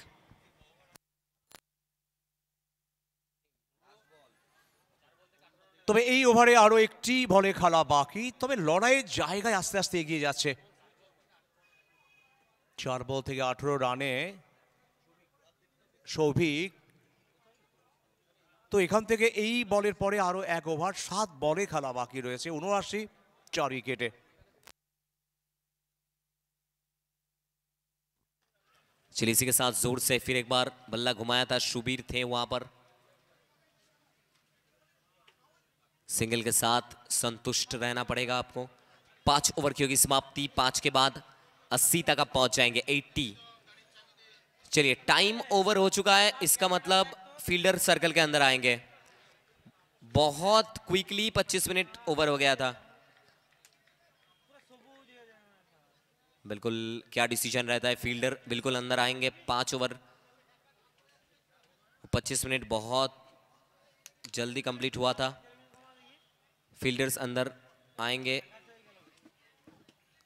তবে এই ওভারে আরো একটি বলে খেলা বাকি, তবে লড়াইয়ের জায়গায় আস্তে আস্তে এগিয়ে যাচ্ছে। 4 বল থেকে 18 রানে সৌভিক। তো এখান থেকে এই বলের পরে আরো 1 ওভার, 7 বলে খেলা বাকি রয়েছে। 79, 4 উইকেটে। चलिए इसी के साथ जोर से फिर एक बार बल्ला घुमाया था, शुबीर थे वहां पर। सिंगल के साथ संतुष्ट रहना पड़ेगा आपको। 5 ओवर की होगी समाप्ति, 5 के बाद 80 तक आप पहुंच जाएंगे। 80। चलिए टाइम ओवर हो चुका है, इसका मतलब फील्डर सर्कल के अंदर आएंगे। बहुत क्विकली 25 मिनट ओवर हो गया था। बिल्कुल क्या डिसीजन रहता है, फील्डर बिल्कुल अंदर आएंगे। 5 ओवर 25 मिनट बहुत जल्दी कंप्लीट हुआ था। फील्डर्स अंदर आएंगे,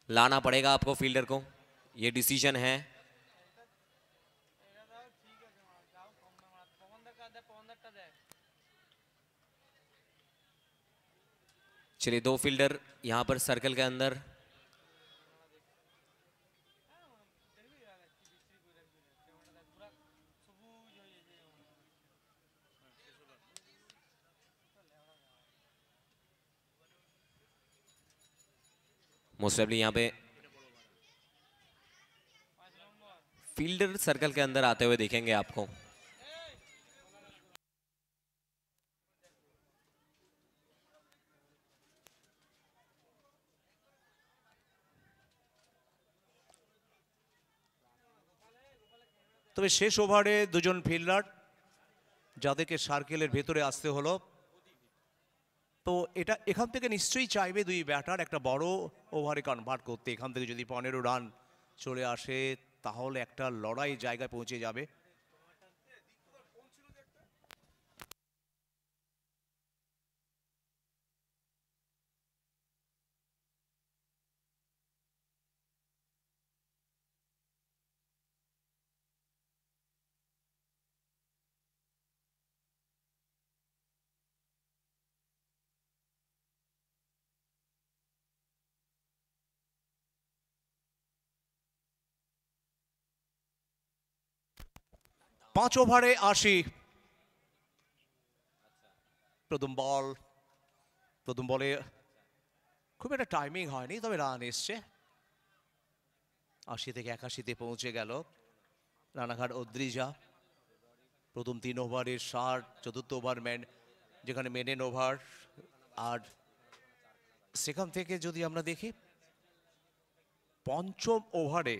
लाना पड़ेगा आपको फील्डर को, ये डिसीजन है। चलिए 2 फील्डर यहां पर सर्कल के अंदर। मोस्ट प्रोबेबली यहाँ पे फील्डर सर्कल के अंदर आते हुए देखेंगे आपको। তবে শেষ ওভারে দুজন ফিল্ডার যাদেরকে সার্কেলের ভেতরে আসতে হলো, তো এটা এখান থেকে নিশ্চয়ই চাইবে দুই ব্যাটার একটা বড় ওভারে কনভার্ট করতে। এখান থেকে যদি 15 রান চলে আসে তাহলে একটা লড়াই জায়গায় পৌঁছে যাবে। পাঁচ ওভারে 80। প্রথম বলে খুব একটা টাইমিং হয়নি, তবে রান এসছে। 80 থেকে 81-তে পৌঁছে গেল রানাঘাট অদ্রিজা। প্রথম 3 ওভারে 60, চতুর্থ ওভার যেখানে মেডেন ওভার। আর সেখান থেকে যদি আমরা দেখি পঞ্চম ওভারে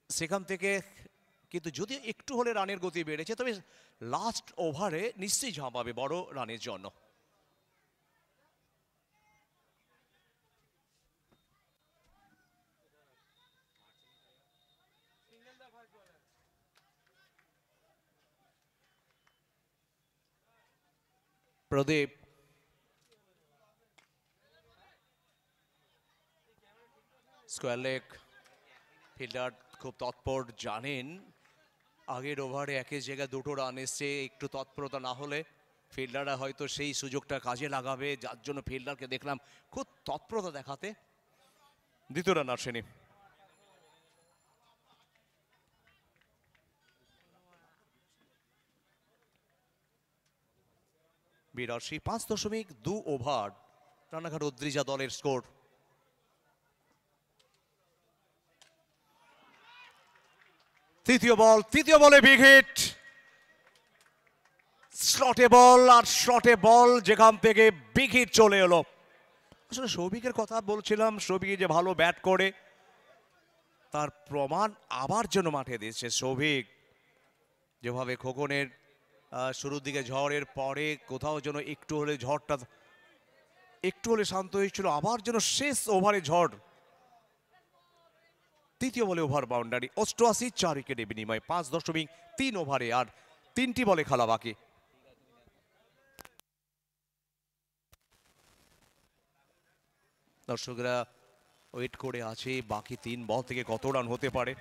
সেখান থেকে কিন্তু যদি একটু হলে রানের গতি বেড়েছে, তবে লাস্ট ওভারে নিশ্চয়ই ঝাঁপাবে বড় রানের জন্য। প্রদীপ স্কোয়ার লেগ ফিল্ডার খুব তৎপর, জানেন আগের ওভারে একের জায়গায় 2টো রান এসছে, একটু তৎপরতা না হলে ফিল্ডাররা হয়তো সেই সুযোগটা কাজে লাগাবে, যার জন্য ফিল্ডারকে দেখলাম খুব তৎপরতা দেখাতে। দ্বিতীয় রান আসেনি। বিরাশি 5.2 ওভার রানাঘাট অদ্রিজা দলের স্কোর। তৃতীয় বলে বিগ হিট, স্লটে বল, আর শর্টে বল যেখান থেকে বিগ হিট চলে এলো। আসলে সৌভিকের কথা বলছিলাম, সৌভিক যে ভালো ব্যাট করে তার প্রমাণ আবার যেন মাঠে দিয়েছে সৌভিক। যেভাবে খোকনের শুরুর দিকে ঝড়ের পরে কোথাও যেন একটু হলে ঝড়টা একটু হলে শান্ত হয়েছিল, আবার যেন শেষ ওভারে ঝড়। তৃতীয় বলে ওভার বাউন্ডারি, 88 4 উইকেটে বিনিময় 5.3 ওভারে আর 3টি বলে খেলা বাকি। দর্শকরা ওয়েট করে আছে বাকি 3 বল থেকে কত রান হতে পারে।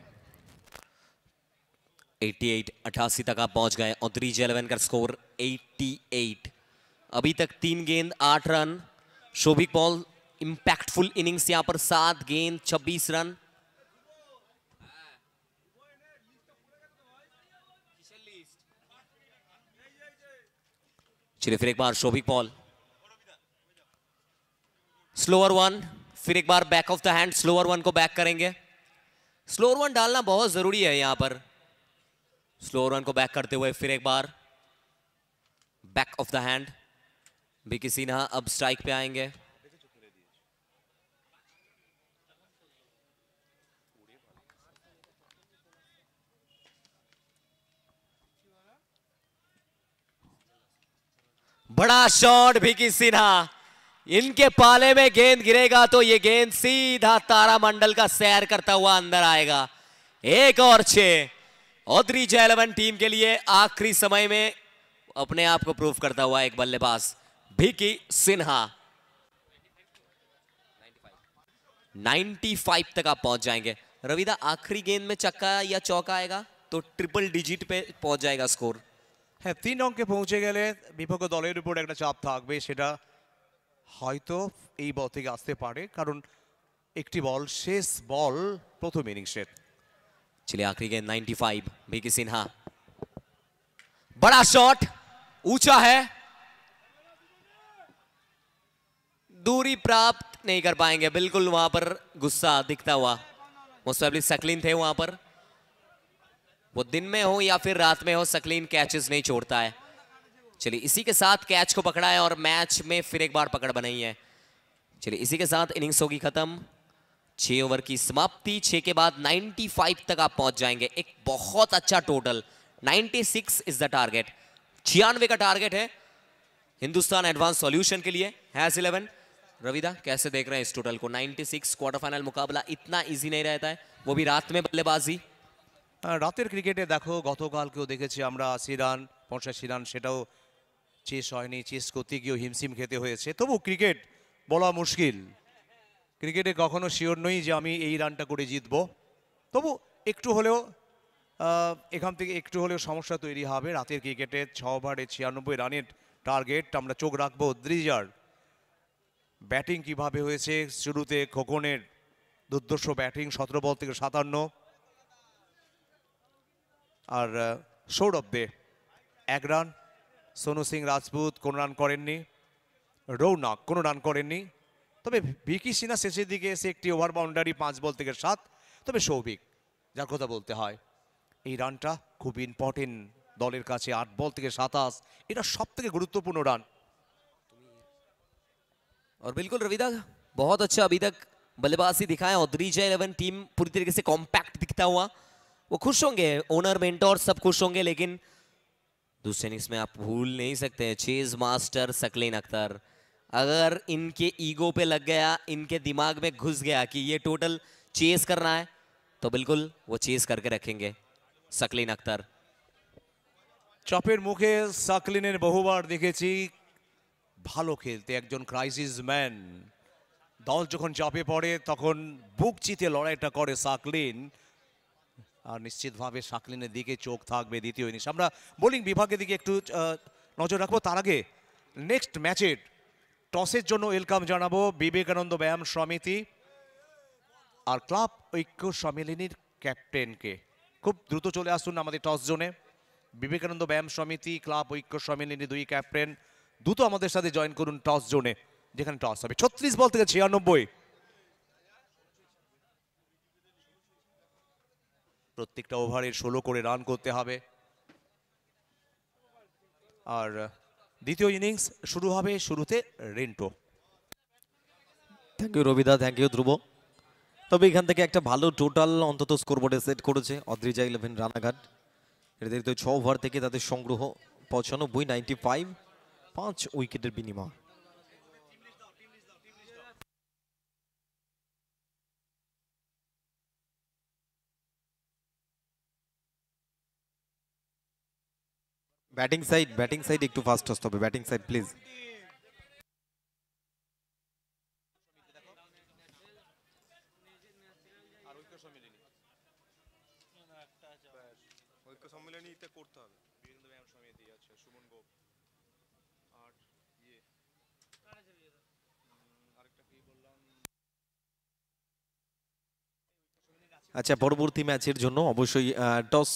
88 तक आप पहुंच गए। ऑद्रिज 11 का स्कोर 88। अभी तक 3 गेंद 8 run. Shobhik Paul impactful innings यहां पर 7 गेंद 26 रन। चलिए फिर एक बार शोभिक पॉल, स्लोअर वन, फिर एक बार back of the hand slower one को बैक करेंगे। स्लोअर वन डालना बहुत जरूरी है यहां पर। स्लोअर वन को बैक करते हुए फिर एक बार back of the hand. BK Sinha अब स्ट्राइक पे आएंगे। बड़ा शॉट बीके सिन्हा, इनके पाले में गेंद गिरेगा तो ये गेंद सीधा तारामंडल का सैर करता हुआ अंदर आएगा। 1 और 6। ऑद्रिज 11 टीम के लिए आखिरी समय में अपने आप को प्रूव करता हुआ एक बल्लेबाज बीके सिन्हा। 95 तक आप पहुंच जाएंगे। रविदा आखिरी गेंद में चक्का या चौका आएगा तो ट्रिपल डिजिट पे पहुंच जाएगा स्कोर। হ্যাঁ, 3 অঙ্কে পৌঁছে গেলে বিপক্ষ দলের উপর একটা চাপ থাকবে, সেটা হয়তো এই বল থেকে আসতে পারে, কারণ একটি বল শেষ বল প্রথম ইনিংসের। चलिए आखिरी गेंद 95 बीके सिन्हा। बड़ा शॉट ऊंचा है, दूरी प्राप्त नहीं कर पाएंगे। बिल्कुल वहां पर गुस्सा दिखता हुआ, मोस्ट प्रोबेबली सकलीन थे वहां पर। वो दिन में हो या फिर रात में हो, सकलीन कैचेस नहीं छोड़ता है। चलिए इसी के साथ कैच को पकड़ा है और मैच में फिर एक बार पकड़ बनाई है। चलिए इसी के साथ इनिंग्स होगी खत्म। 6 ओवर की समाप्ति। 6 के बाद 95 तक आप पहुंच जाएंगे। एक बहुत अच्छा टोटल, 96 इज द टारगेट। 96 का टारगेट है हिंदुस्तान एडवांस सॉल्यूशन के लिए। हैज 11। रविदा कैसे देख रहे हैं इस टोटल को? 96 क्वार्टर फाइनल मुकाबला इतना इजी नहीं रहता है, वो भी रात में बल्लेबाजी। রাতের ক্রিকেটে দেখো গতকালকেও দেখেছি আমরা 80 রান 85 রান, সেটাও চেস হয়নি, চেস করতে গিয়েও হিমশিম খেতে হয়েছে। তবু ক্রিকেট বলা মুশকিল, ক্রিকেটে কখনো শিওর নই যে আমি এই রানটা করে জিতবো। তবু একটু হলেও এখান থেকে একটু হলেও সমস্যা তৈরি হবে। রাতের ক্রিকেটে 6 ওভারে 96 রানের টার্গেট। আমরা চোখ রাখবো দ্রিজার ব্যাটিং কিভাবে হয়েছে। শুরুতে খোকনের দুর্ধর্ষ ব্যাটিং, 17 বল থেকে 57। আর সৌরভ দে 1 রান। সোনু সিং রাজপুত কোনো রান করেননি। রৌনক কোনো রান করেননি। তবে ভিকি সিনহা শেষের দিকে এসে একটি ওভার বাউন্ডারি 5 বল থেকে 7। তবে সৌভিক, যার কথা বলতে হয়, এই রানটা খুব ইম্পর্টেন্ট দলের কাছে। 8 বল থেকে 27, এটা সব থেকে গুরুত্বপূর্ণ রান। और बिल्कुल रविदा बहुत अच्छा अभी तक बल्लेबाजी दिखाया और द्रीजा 11 टीम पूरी तरीके से कॉम्पैक्ट दिखता हुआ। वो खुश होंगे, ओनर मेंटोर सब खुश होंगे, लेकिन दूसरे इनिंग्स में आप भूल नहीं सकते चेज मास्टर सकलीन अख्तर। अगर इनके ईगो पे लग गया, इनके दिमाग में घुस गया कि ये टोटल चेज करना है, तो बिल्कुल वो चेज करके रखेंगे सकलीन अख्तर। চাপের মুখে সাকলিনের বহুবার দেখেছি ভালো খেলতে, একজন ক্রাইসিস ম্যান। দল যখন চাপে পড়ে তখন বুক চিতে লড়াইটা করে সাকলিন। আর নিশ্চিতভাবে সাকলিনের দিকে চোখ থাকবে দ্বিতীয় ইনিংস। আমরা বোলিং বিভাগের দিকে একটু নজর রাখবো। তার আগে নেক্সট ম্যাচের টসের জন্য ওয়েলকাম জানাবো বিবেকানন্দ ব্যায়াম সমিতি আর ক্লাব ঐক্য সম্মেলনীর ক্যাপ্টেনকে। খুব দ্রুত চলে আসুন আমাদের টস জোনে। বিবেকানন্দ ব্যায়াম সমিতি, ক্লাব ঐক্য সম্মেলনী 2 ক্যাপ্টেন দ্রুত আমাদের সাথে জয়েন করুন টস জোনে, যেখানে টস হবে। 36 বল থেকে 96। প্রত্যেকটা ওভারে 16 করে রান করতে হবে। আর দ্বিতীয় ইনিংস শুরু হবে শুরুতে রেন্টো। থ্যাংক ইউ রবিদা, থ্যাংক ইউ ধ্রুব। তবে এখান থেকে একটা ভালো টোটাল অন্তত স্কোরবোর্ডে সেট করেছে অদ্রিজা 11 রানাঘাট। এদের তো 6 ওভার থেকে তাদের সংগ্রহ 95, 95, 5 উইকেটের বিনিময়। ব্যাটিং সাইড একটু ফাস্ট আসতে হবে। Batting side please. আচ্ছা, পরবর্তী ম্যাচের জন্য অবশ্যই টস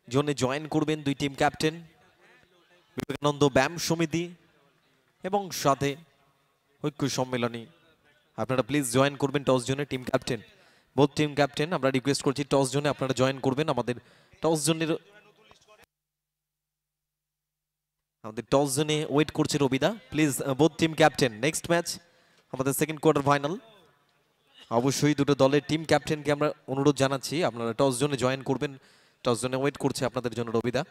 জোনে জয়েন করবেন 2 টিম ক্যাপ্টেন, বিবেকানন্দ ব্যায়াম সমিতি এবং সাথে ঐক্য সম্মেলনী। আপনারা প্লিজ জয়েন করবেন টস জোনে। Team captain, both team captain, আমরা রিকোয়েস্ট করছি টস জোনে আপনারা জয়েন করবেন। আমাদের টস জোনে ওয়েট করছে রবিদা। Please both team captain. Next match আমাদের সেকেন্ড কোয়ার্টার ফাইনাল। অবশ্যই দুটো দলের টিম ক্যাপ্টেনকে আমরা অনুরোধ জানাচ্ছি আপনারা টস জোনে জয়েন করবেন। টস জোনে ওয়েট করছে আপনাদের জন্য রবিদা।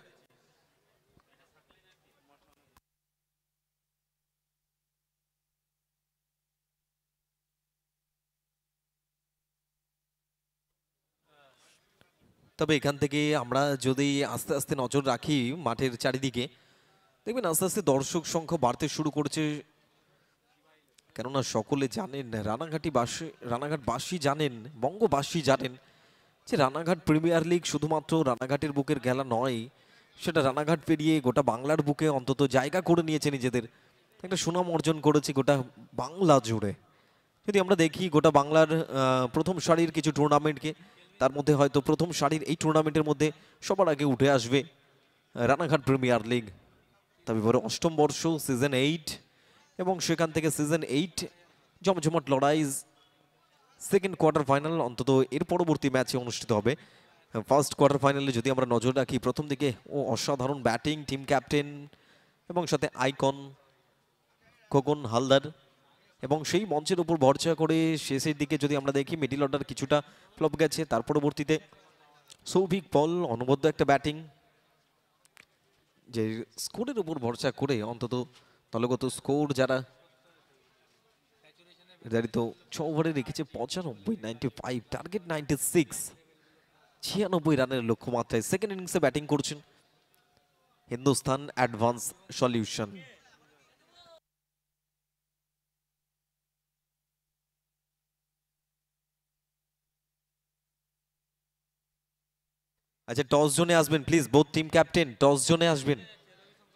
তবে এখান থেকে আমরা যদি আস্তে আস্তে নজর রাখি মাঠের চারিদিকে, দেখবেন আস্তে আস্তে দর্শক সংখ্যা বাড়তে শুরু করছে। কেননা সকলে জানেন, রানাঘাটবাসী জানেন, বঙ্গবাসী জানেন যে রানাঘাট প্রিমিয়ার লিগ শুধুমাত্র রানাঘাটের বুকের খেলা নয়, সেটা রানাঘাট পেরিয়ে গোটা বাংলার বুকে অন্তত জায়গা করে নিয়েছে, নিজেদের একটা সুনাম অর্জন করেছে গোটা বাংলা জুড়ে। যদি আমরা দেখি গোটা বাংলার প্রথম সারির কিছু টুর্নামেন্টকে, তার মধ্যে হয়তো প্রথম সারির এই টুর্নামেন্টের মধ্যে সবার আগে উঠে আসবে রানাঘাট প্রিমিয়ার লিগ। তবে এবারে 8ম বর্ষ, সিজন 8, এবং সেখান থেকে সিজন 8 জমজমাট লড়াই সেকেন্ড কোয়ার্টার ফাইনাল অন্তত এর পরবর্তী ম্যাচে অনুষ্ঠিত হবে। ফার্স্ট কোয়ার্টার ফাইনালে যদি আমরা নজর রাখি, প্রথম দিকে অসাধারণ ব্যাটিং টিম ক্যাপ্টেন এবং সাথে আইকন খোকন হালদার, এবং সেই মঞ্চের উপর ভরসা করে শেষের দিকে যদি আমরা দেখি মিডল অর্ডার কিছুটা ফ্লপ গেছে। তার পরবর্তীতে সৌভিক পল অনবদ্য একটা ব্যাটিং, যে স্কোরের উপর ভরসা করে অন্তত দলগত স্কোর যারা নির্ধারিত 6 ওভারে রেখেছে 95, 95, টার্গেট 96, 96 রানের লক্ষ্যমাত্রায় সেকেন্ড ইনিংসে ব্যাটিং করছেন হিন্দুস্তান অ্যাডভান্স সলিউশন। আচ্ছা, টস জোনে আসবেন please, both team captain toss জোনে আসবেন।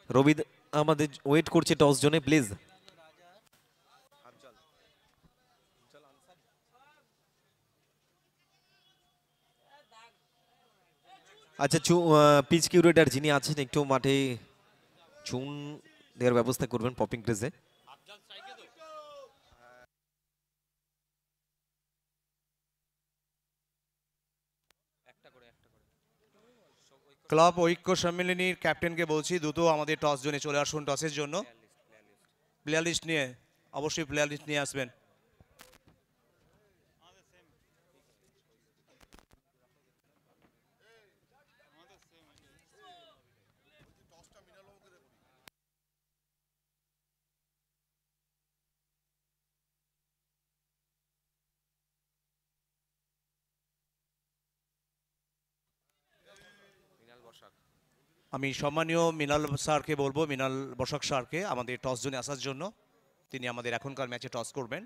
রবি আমাদের ওয়েট করছে টস জোনে, প্লিজ। আচ্ছা, পিচ কিউরেটার যিনি আছেন একটু মাঠে চুন দেওয়ার ব্যবস্থা করবেন পপিং ক্রেজে। ক্লাব ঐক্য সম্মেলনীর ক্যাপ্টেনকে বলছি দ্রুত আমাদের টস জোনে চলে আসুন টসের জন্য। প্লেয়ার লিস্ট নিয়ে, অবশ্যই প্লেয়ার লিস্ট নিয়ে আসবেন। আমি সম্মানীয় মৃণাল স্যারকে বলবো, মৃণাল বসাক স্যারকে আমাদের টস জোনে আসার জন্য। তিনি আমাদের এখনকার ম্যাচে টস করবেন।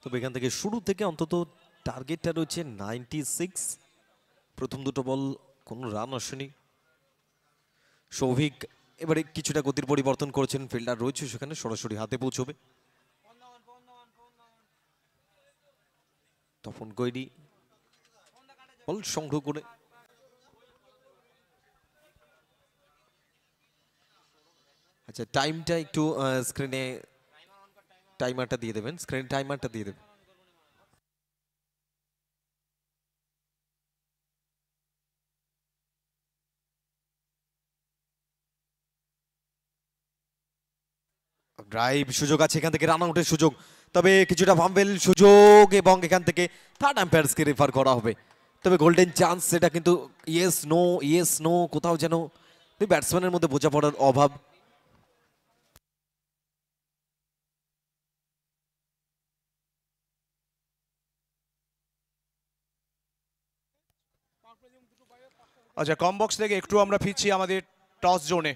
তবে এখান থেকে শুরু থেকে অন্তত টার্গেটটা রয়েছে 96। প্রথম দুটো বল কোনো রান আসেনি। সৌভিক এবারে কিছুটা গতির পরিবর্তন করেছেন, ফিল্ডার রয়েছে সেখানে, সরাসরি হাতে পৌঁছবে। তখন গৈরি বল সংগ্রহ করে আচ্ছা টাইমটা একটু স্ক্রিনে টাইমারটা দিয়ে দেবেন, স্ক্রিন টাইমারটা দিয়ে দেবেন। ড্রাইভ সুযোগ আছে, এখান থেকে রান আউটের সুযোগ, তবে কিছুটা ফাম্বেল সুযোগ এবং এখান থেকে থার্ড আম্পায়ার্সকে রেফার করা হবে। তবে গোল্ডেন চান্স সেটা কিন্তু ইয়েস নো কোথাও যেন ব্যাটসম্যানের মধ্যে বোঝাপড়ার অভাব। আচ্ছা, কম বক্স থেকে একটু আমরা ফিরছি আমাদের টস জোনে।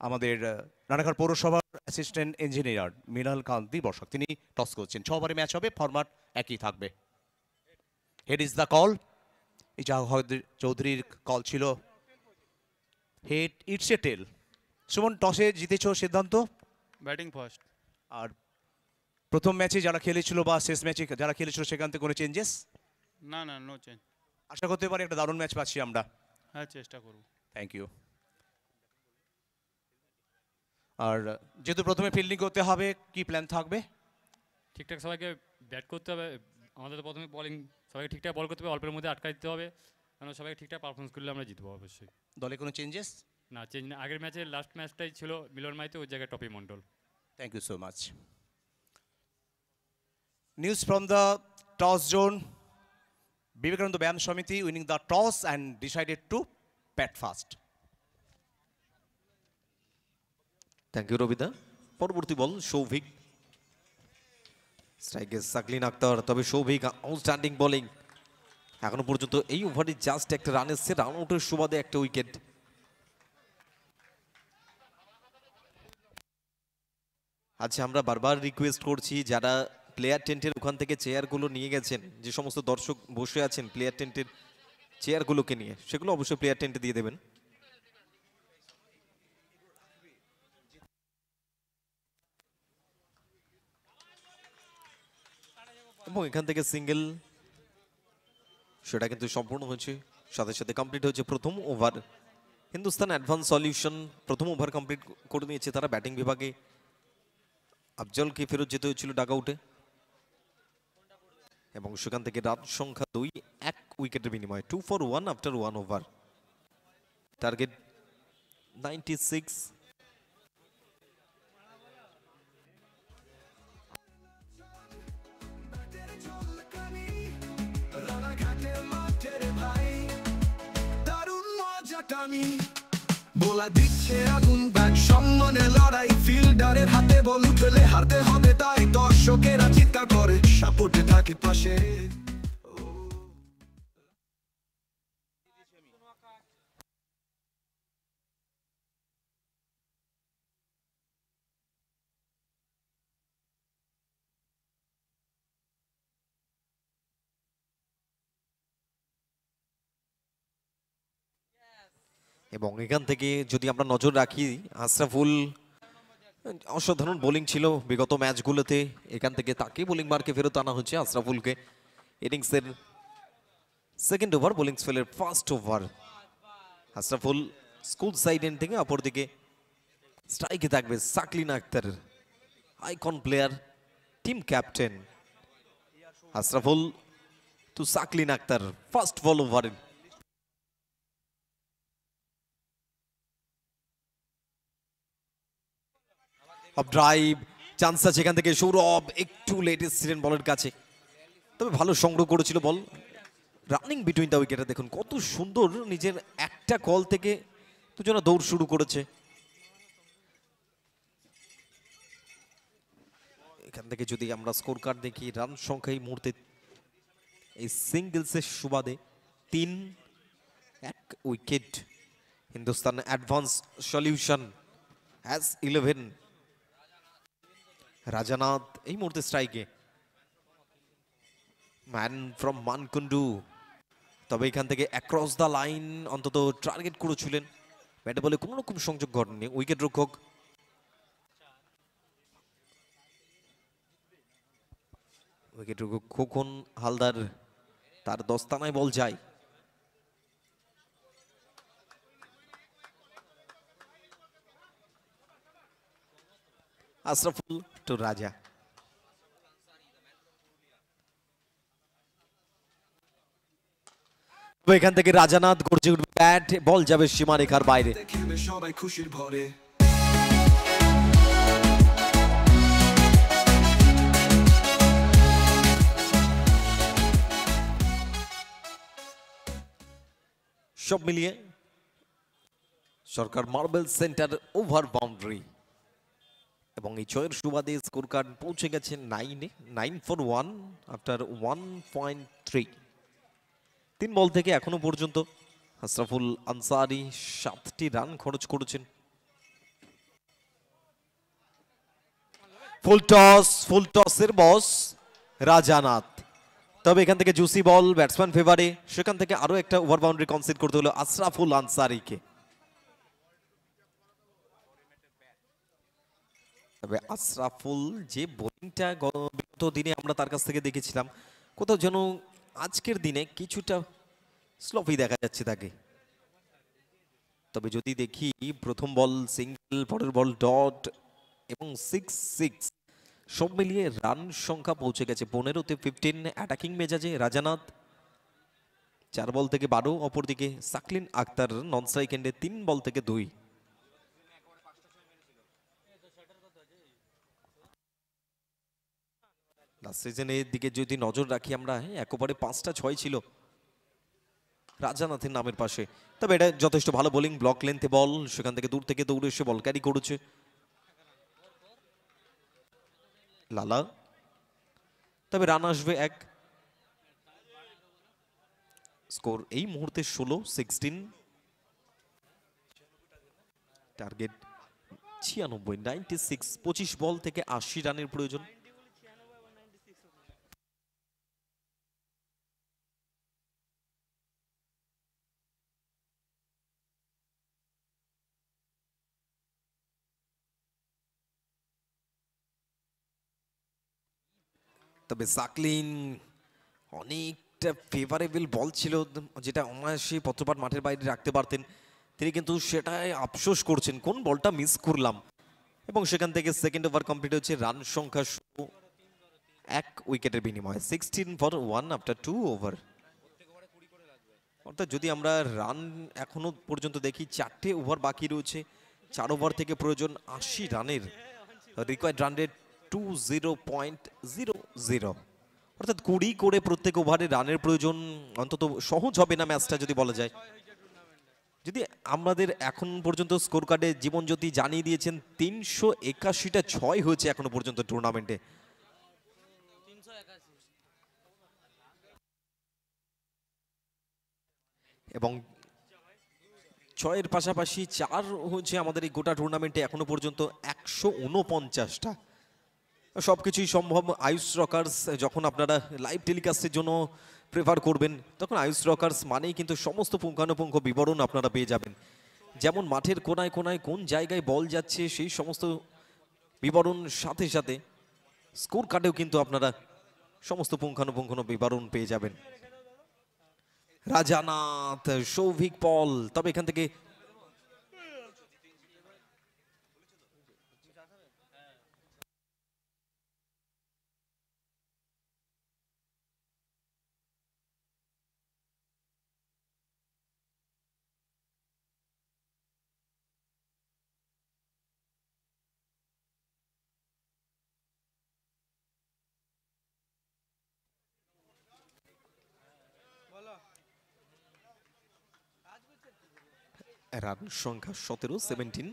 আমাদের রানাঘাট পৌরসভার অ্যাসিস্ট্যান্ট ইঞ্জিনিয়ার মৃণাল কান্তি বর্ষক তিনি টস করছেন। 6 ওভারে ম্যাচ হবে, ফরম্যাট একই থাকবে। Head is the call. Izahad চৌধুরীর কল ছিল head, it's a tail. Suman, টসে জিতেছ, সিদ্ধান্ত? Batting first. আর প্রথম ম্যাচে যারা খেলেছিল বা শেষ ম্যাচে যারা খেলেছিল সেখান থেকে কোনো চেঞ্জেস? না না, নো চেঞ্জ। আশা করতে পারি একটা দারুণ ম্যাচ পাচ্ছি আমরা। হ্যাঁ, চেষ্টা করব। Thank you. আর যেহেতু প্রথমে ফিল্ডিং করতে হবে, কি প্ল্যান থাকবে? ঠিকঠাক সবাইকে ব্যাট করতে হবে, আমাদের তো প্রথমে বলিং, সবাইকে ঠিকঠাক বল করতে হবে, অল্পের মধ্যে আটকা দিতে হবে, কারণ সবাইকে ঠিকঠাক পারফরমেন্স করলে আমরা জিতবো অবশ্যই। দলে কোনো চেঞ্জেস? না, চেঞ্জ না। আগের ম্যাচে লাস্ট ম্যাচটাই ছিল মিলন মাইতি, ওই জায়গায় Topi Mondal. Thank you so much. News from the toss zone. Vivekananda Byayam Samiti winning the toss and decided to bat first. Thank you রবিদা। পরবর্তী বল সৌভিক, স্ট্রাইকে সাকলিন আক্তার, তবে সৌভিক আউটস্ট্যান্ডিং বোলিং। এখনো পর্যন্ত এই ওভারে জাস্ট একটা রান এসছে, রান আউটের সুবাদে একটা উইকেট। আচ্ছা, আমরা বারবার রিকোয়েস্ট করছি যারা প্লেয়ার টেন্টের ওখান থেকে চেয়ারগুলো নিয়ে গেছেন, যে সমস্ত দর্শক বসে আছেন প্লেয়ার টেন্টের চেয়ারগুলোকে নিয়ে, সেগুলো অবশ্যই প্লেয়ার টেন্টে দিয়ে দেবেন। এবং এখান থেকে সিঙ্গেল, সেটা কিন্তু সম্পূর্ণ হয়েছে, সাথে সাথে কমপ্লিট হয়েছে প্রথম ওভার। হিন্দুস্তান অ্যাডভান্স সলিউশন প্রথম ওভার কমপ্লিট করে নিয়েছে তারা ব্যাটিং বিভাগে। আফজলকে ফেরত যেতে হয়েছিল ডাগ আউটে, এবং সেখান থেকে রান সংখ্যা 2, 1 উইকেটের বিনিময়ে 2 for 1 আফটার 1 ওভার। টার্গেট 96। বোলা দিচ্ছে আগুন ব্যাট সম্মানে লড়াই ফিল্ডারের হাতে বল উঠলে হারতে হবে তাই দর্শকেরা চিৎকার করে সাপোর্টে থাকে পাশে এবং এখান থেকে যদি আমরা নজর রাখি আশরাফুল অসাধারণ বোলিং ছিল বিগত ম্যাচগুলোতে, এখান থেকে তাকে বোলিং মার্কে ফেরত আনা হচ্ছে আশরাফুলকে। ইনিংসের সেকেন্ড ওভার, বোলিং স্পেলের first over. Ashraful school side end থেকে, অপরদিকে স্ট্রাইকে থাকবে Saqlain Akhtar, icon player, team captain. Ashraful to Saqlain Akhtar, first ball over. Drive chance আছে এখান থেকে, সৌরভ একটু লেট এসেছিলেন বলের কাছে, তবে ভালো সংগ্রহ করেছিল বল। রানিং বিটুইন দ্য উইকেটে দেখুন কত সুন্দর, নিজের একটা কল থেকে দুজনে দৌড় শুরু করেছে। এখান থেকে যদি আমরা স্কোর কার্ড দেখি, রান সংখ্যা এই মুহূর্তে এই সিঙ্গলসের সুবাদে 3-1 wicket. Hindustan advance solution has 11। রাজানাথ এই মুহূর্তে স্ট্রাইকে, ম্যান ফ্রম মানকুন্ডু, তবে এখান থেকে অ্যাক্রস দ্য লাইন অন্তত টার্গেট করেছিলেন, ব্যাটে বলে কোনো রকম সংযোগ ঘটেনি। উইকেট রক্ষক খোকন হালদার, তার দস্তানায় বল যায়। আশরাফুল টু রাজা, এখান থেকে রাজানাথ গর্জে উঠবে ব্যাট, বল যাবে সীমারেখার বাইরে। খেলবে সবাই খুশির ভরে সব মিলিয়ে সরকার মার্বেল সেন্টার ওভার বাউন্ডারি, এবং এই ছয়ের সুবাদে স্কোর কার্ড পৌঁছে গেছে 9 for 1 আফটার 1.3। 3 বল থেকে এখনো পর্যন্ত আশরাফুল আনসারি 7টি রান খরচ করেছেন। ফুল টসের বস রাজানাথ, তবে এখান থেকে জুসি বল ব্যাটসম্যান ফেভারে, সেখান থেকে আরো একটা ওভার বাউন্ডারি কনসিড করতে হলো আশরাফুল আনসারিকে। তবে আশরাফুল যে বোলিংটা গত দিনে আমরা তার কাছ থেকে দেখেছিলাম, কোথাও যেন আজকের দিনে কিছুটা স্লোপি দেখা যাচ্ছে তাকে। তবে যদি দেখি প্রথম বল সিঙ্গেল, পরের বল ডট এবং 6 সব মিলিয়ে রান সংখ্যা পৌঁছে গেছে 15-তে 15। অ্যাটাকিং মেজাজে রাজানাথ 4 বল থেকে 12, অপরদিকে সাকলিন আক্তার নন স্ট্রাইক এন্ডে 3 বল থেকে 2। লাস্ট সিজনের দিকে যদি নজর রাখি আমরা, এক ওভারে 5টা 6 ছিল রাজানাথের নামের পাশে, তবে এটা যথেষ্ট ভালো বোলিং। ব্লক লেন্থে বল, সেখান থেকে দূর থেকে দৌড়ে এসে বল ক্যারি করেছে লালা, তবে রান আসবে 1। স্কোর এই মুহূর্তে 16 টার্গেট 96 25 বল থেকে 80 রানের প্রয়োজন। তবে সাকলিন অনেকটা ফেভারেবল বল ছিল, যেটা অনায়াসে পত্রপাট মাঠের বাইরে রাখতে পারতেন তিনি, কিন্তু সেটাই আফসোস করছেন কোন বলটা মিস করলাম। এবং সেখান থেকে সেকেন্ড ওভার কমপ্লিট হচ্ছে, রান সংখ্যা 1 উইকেটের বিনিময়ে 16 for 1 আফটার 2 ওভার। অর্থাৎ যদি আমরা রান এখনো পর্যন্ত দেখি, 4টে ওভার বাকি রয়েছে, 4 ওভার থেকে প্রয়োজন 80 রানের। রিকোয়ার্ড রান রেট 20.00, অর্থাৎ 20 করে প্রত্যেক ওভারে রানের প্রয়োজন। অন্তত সহজ হবে না ম্যাচটা যদি বলা যায়, যদি আমাদের এখন পর্যন্ত স্কোর কার্ডে জীবনজ্যোতি জানিয়ে দিয়েছেন 381টা 6 হয়েছে এখনো পর্যন্ত টুর্নামেন্টে। এবং 6-এর পাশাপাশি 4 হচ্ছে আমাদের এই গোটা টুর্নামেন্টে এখনো পর্যন্ত 149টা। সবকিছুই সম্ভব আয়ুষ রকার্স। যখন আপনারা লাইভ টেলিকাস্টের জন্য প্রেফার করবেন তখন আয়ুষ রকার্স মানেই কিন্তু সমস্ত পুঙ্খানুপুঙ্খ বিবরণ আপনারা পেয়ে যাবেন। যেমন মাঠের কোনায় কোনায় কোন জায়গায় বল যাচ্ছে সেই সমস্ত বিবরণ, সাথে সাথে স্কোর কার্ডেও কিন্তু আপনারা সমস্ত পুঙ্খানুপুঙ্খ বিবরণ পেয়ে যাবেন। রাজানাথ, সৌভিক পল, তবে এখান থেকে রান সংখ্যা 17।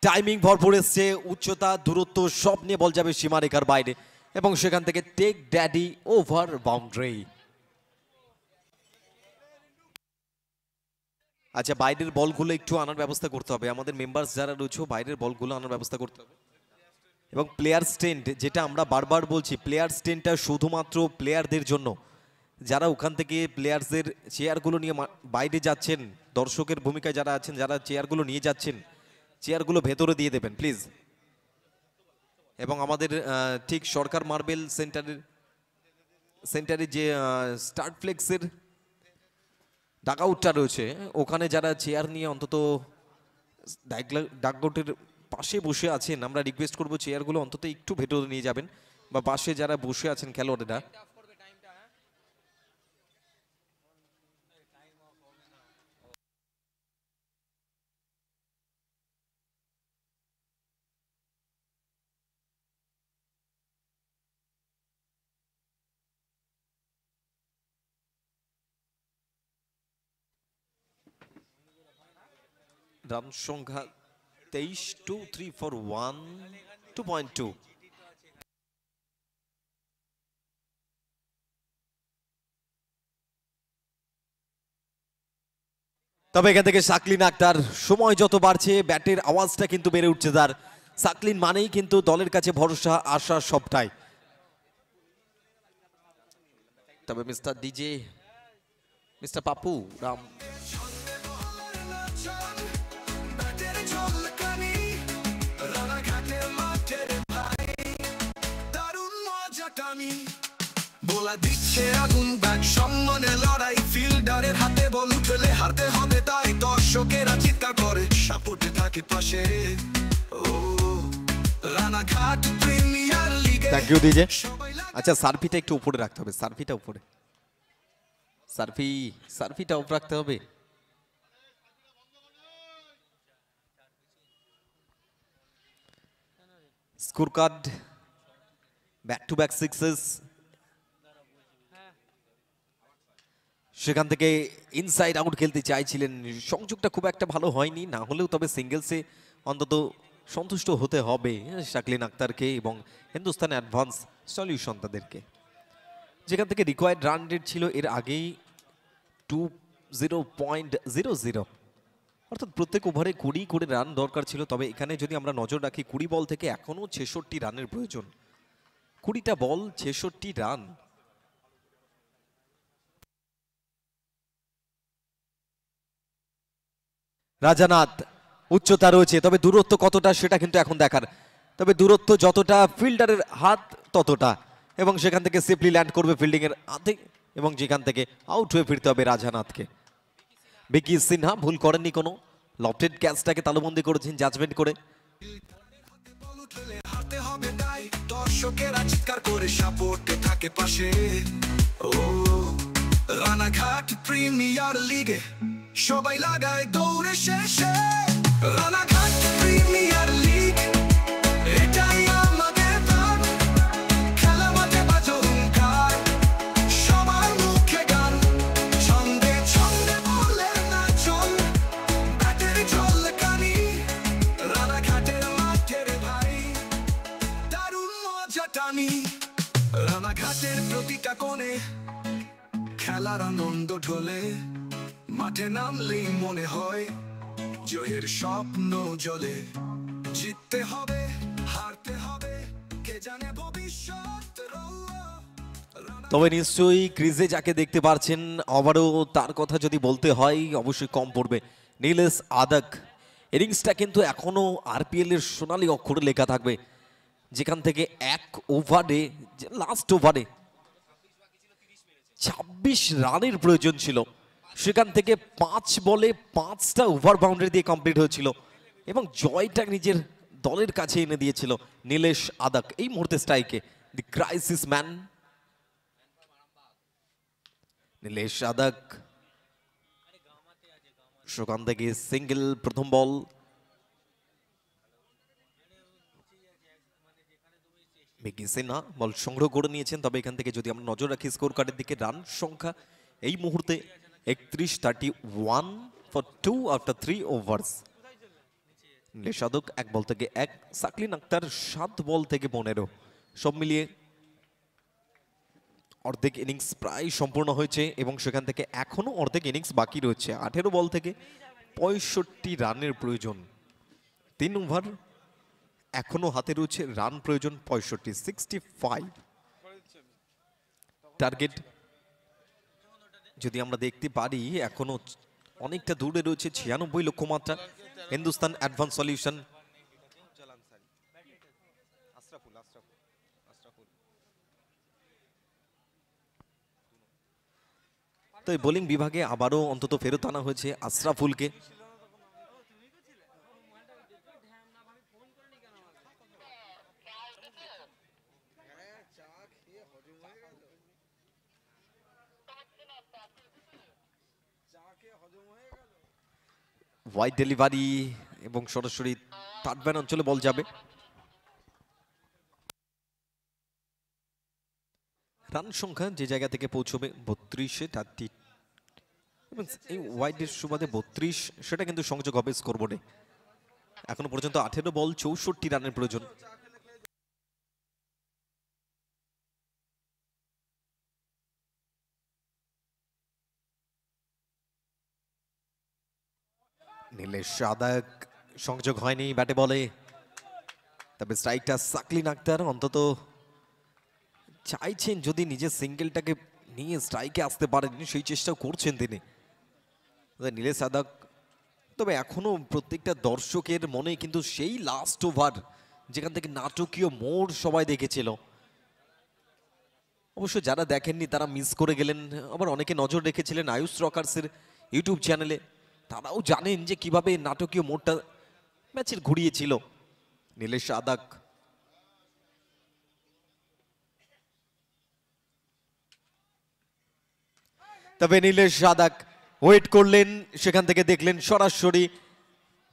টাইমিং ভরপুর এসছে, উচ্চতা দূরত্ব সব নিয়ে বল যাবে সীমারেখার বাইরে এবং সেখান থেকে টেক ড্যাডি ওভার বাউন্ডারি। আচ্ছা, বাইরের বলগুলো একটু আনার ব্যবস্থা করতে হবে, আমাদের মেম্বার্স যারা রয়েছে বাইরের বলগুলো আনার ব্যবস্থা করতে হবে। এবং প্লেয়ার স্ট্যান্ড, যেটা আমরা বারবার বলছি, প্লেয়ার স্ট্যান্ডটা শুধুমাত্র প্লেয়ারদের জন্য। যারা ওখান থেকে প্লেয়ার্সদের চেয়ারগুলো নিয়ে বাইরে যাচ্ছেন, দর্শকের ভূমিকায় যারা আছেন, যারা চেয়ারগুলো নিয়ে যাচ্ছেন, চেয়ারগুলো ভেতরে দিয়ে দেবেন প্লিজ। এবং আমাদের ঠিক সরকার মার্বেল সেন্টারে যে স্টার্ট ফ্লেক্সের ডাকআউটটা রয়েছে, ওখানে যারা চেয়ার নিয়ে অন্তত ডাকআউটের পাশে বসে আছেন, আমরা রিকোয়েস্ট করবো চেয়ারগুলো অন্তত একটু ভেতরে নিয়ে যাবেন, বা পাশে যারা বসে আছেন খেলোয়াড়েরা। রান সংখ্যা 23, 2, 3, 4, 1, 2.2। তবে এখান থেকে সাকলিন আক্তার, সময় যত বাড়ছে ব্যাটের আওয়াজটা কিন্তু বেড়ে উঠছে তার। সাকলিন মানেই কিন্তু দলের কাছে ভরসা, আশা সবটাই। তবে mister DJ, mister Papu Ram बोला दिच्छे आगुन बैट सम्माने लड़ाई फिल्डारेर हाथे बल उठले हारते होबे ताई दर्शकेरा चित्कार करे सापोर्टे थाके पाशे ओ रानाघाट प्रिमियर लिगे। Thank you DJ. अच्छा, সার্ফিটা একটু উপরে রাখতে হবে, সার্ফিটা উপরে, সার্ফিটা উপরে রাখতে হবে। Score card back to back sixes, সেখান থেকে ইনসাইড আউট খেলতে চাইছিলেন, সংযোগটা খুব একটা ভালো হয়নি, না হলেও তবে সিঙ্গেলসে অন্তত সন্তুষ্ট হতে হবে সাকলিন আক্তারকে এবং হিন্দুস্তান অ্যাডভান্স সলিউশন তাদেরকে। যেখান থেকে রিকোয়ার্ড রান রেট ছিল এর আগেই 20.00, অর্থাৎ প্রত্যেক ওভারে 20 করে রান দরকার ছিল। তবে এখানে যদি আমরা নজর রাখি 20 বল থেকে এখনও 66 রানের প্রয়োজন। 20টা বল 66 রান। রাজানাথ, উচ্চতা রয়েছে, তবে দূরত্ব কতটা সেটা কিন্তু এখন দেখার। তবে দূরত্ব যতটা ফিল্ডারের হাত ততটা, এবং সেখান থেকে সেফলি ল্যান্ড করবে ফিল্ডিং এর হাতে, এবং যেখান থেকে আউট হয়ে ফিরতে হবে রাজানাথকে। বিকি সিনহা ভুল করেননি কোনো, লফটেড ক্যাচটাকে তালুবন্দি করেছেন জাজমেন্ট করে। দর্শকেরা চিৎকার করে সাপোর্টে থাকে পাশে ও রানাঘাট প্রিমিয়ার লিগে সবাই লাগায় দৌড়ে শেষে। রানাঘাট প্রিমিয়ার লিগ এটাই আমাদের প্রাণ, খেলা মাঠে বাজো হুঙ্কার, মজা টানি রানাঘাটের প্রতিটা কোণে খেলার আনন্দ ঢলে মাঠে নামলেই মনে হয় জয়ের স্বপ্ন জ্বলে জিততে হবে হারতে হবে কে জানে ভবিষ্যৎ তবে নিশ্চয়ই ক্রিজে যাকে দেখতে পারছেন আবারও তার কথা যদি বলতে হয় অবশ্যই কম পড়বে নীলেশ আদাক। ইনিংসটা কিন্তু এখনো আরপিএল এর সোনালী অক্ষরে লেখা থাকবে, যেখান থেকে এক ওভারে লাস্ট ওভারে 26 রানের প্রয়োজন ছিল, সেখান থেকে 5 বলে 5টা ওভার বাউন্ডারি দিয়ে কমপ্লিট হয়েছিল এবং জয়টা নিজের দলের কাছে এনে দিয়েছিল নীলেশ আদাক। এই মুহূর্তে স্ট্রাইকে দি ক্রাইসিস ম্যান নীলেশ আদাক, সেখান থেকে সিঙ্গেল প্রথম বল। মিকি সিনহা বল সংগ্রহ করে নিয়েছেন, তবে এখান থেকে যদি আমরা নজর রাখি স্কোর কার্ডের দিকে রান সংখ্যা এই মুহূর্তে 31-31 ফর 2 আফটার 3 ওভার্স। নীলেশ আদাক 1 বল থেকে 1, সাকলিন আক্তার 7 বল থেকে 15, সব মিলিয়ে অর্ধেক ইনিংস প্রায় সম্পূর্ণ হয়েছে এবং সেখান থেকে এখনো অর্ধেক ইনিংস বাকি রয়েছে। 18 বল থেকে 65 রানের প্রয়োজন, 3 ওভার এখনো হাতে রয়েছে, রান প্রয়োজন 65 টার্গেট যদি আমরা দেখতে পারি এখনো অনেকটা দূরে রয়েছে, 96 লক্ষ্যমাত্রা। হিন্দুস্তান অ্যাডভান্স সলিউশন তো এই বোলিং বিভাগে আবারও অন্তত ফেরত আনা হয়েছে আশরাফুলকে। ওয়াইড ডেলিভারি এবং সরাসরি থার্ড ম্যান অঞ্চলে বল যাবে। রান সংখ্যা যে জায়গা থেকে পৌঁছবে 32-এ 30 এবং এই ওয়াইডের সুবাদে 32 সেটা কিন্তু সংযোগ হবে স্কোরবোর্ডে। এখনো পর্যন্ত 18 বল 64 রানের প্রয়োজন। নীলেশ আদাক সংযোগ হয়নি ব্যাটে বলে, তবে স্ট্রাইকটা সাকলিন আক্তার অন্তত চাইছেন যদি নিজের সিঙ্গেলটাকে নিয়ে স্ট্রাইকে আসতে পারেন সেই চেষ্টাও করছেন তিনি নীলেশ আদাক। তবে এখনো প্রত্যেকটা দর্শকের মনে কিন্তু সেই লাস্ট ওভার যেখান থেকে নাটকীয় মোড় সবাই দেখেছিল, অবশ্য যারা দেখেননি তারা মিস করে গেলেন। আবার অনেকে নজর রেখেছিলেন আয়ুষ রকার্সের ইউটিউব চ্যানেলে, তারাও জানেন যে কিভাবে নাটকীয় মোড়টা ম্যাচের ঘুরিয়েছিল নীলেশ আদাক। তবে নীলেশ আদাক ওয়েট করলেন, সেখান থেকে দেখলেন সরাসরি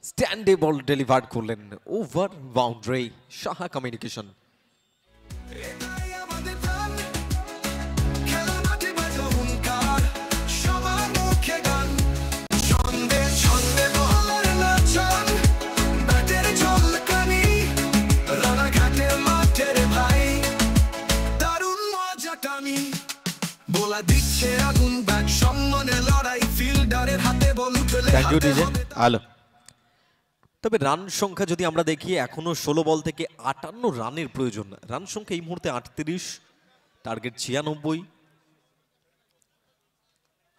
স্ট্যান্ডে বল ডেলিভার করলেন ওভার বাউন্ডারি। সাহা কমিউনিকেশন দিচ্ছে আগুন ব্যাট সম্মানে লড়াই ফিল্ডারের হাতে বল উঠলে থ্যাংক ইউ ডিজে হ্যালো। তবে রান সংখ্যা যদি আমরা দেখি এখনো 16 বল থেকে 58 রানের প্রয়োজন। রান সংখ্যা এই মুহূর্তে 38, টার্গেট 96।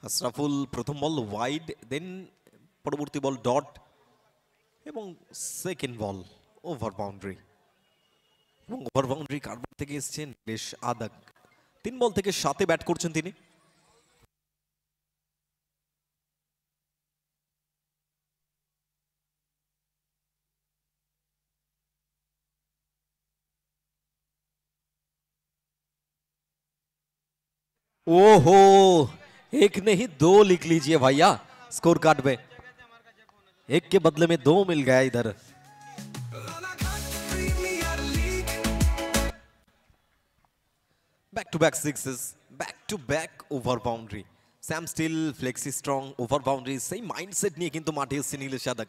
আশরাফুল প্রথম বল ওয়াইড, দেন পরবর্তী বল ডট এবং সেকেন্ড বল ওভার বাউন্ডারি। এবং ওভার বাউন্ডারি কারবার থেকে এসছেন নীলেশ আদাক। 3 বল থেকে 7-এ ব্যাট করছেন তিনি। ओहो, एक नहीं 2 लिख लीजिए भैया स्कोर कार्ड में, एक के बदले में 2 मिल गया इधर। Back to back sixes, back to back over boundary. Sam Steel Flexi Strong over boundary সেই মাইন্ডসেট নিয়ে কিন্তু মাঠে এসেছে নীলেশ আদাক।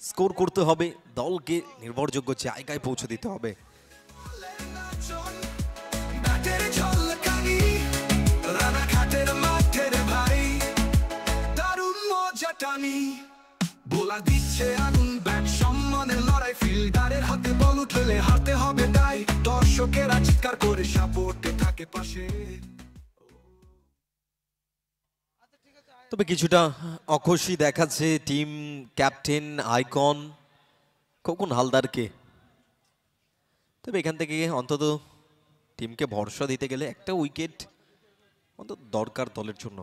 স্কোর করতে হবে, দলকে নির্ভরযোগ্য জায়গায় পৌঁছে দিতে হবে। ব্যাটের ঝলকানি রানাঘাটের মাঠের ভাই দারুণ মজা টানি বোলা দিচ্ছে আগুন ব্যাট সম্মানের লড়াই ফিল্ডারের হাতে বল উঠলে হারতে হবে তাই দর্শকেরা চিৎকার করে সাপোর্টে থাকে পাশে তবে কিছুটা অখুশি দেখাচ্ছে টিম ক্যাপ্টেন আইকন খোকন হালদারকে। তবে এখান থেকে অন্তত টিমকে ভরসা দিতে গেলে একটা উইকেট অন্তত দরকার দলের জন্য।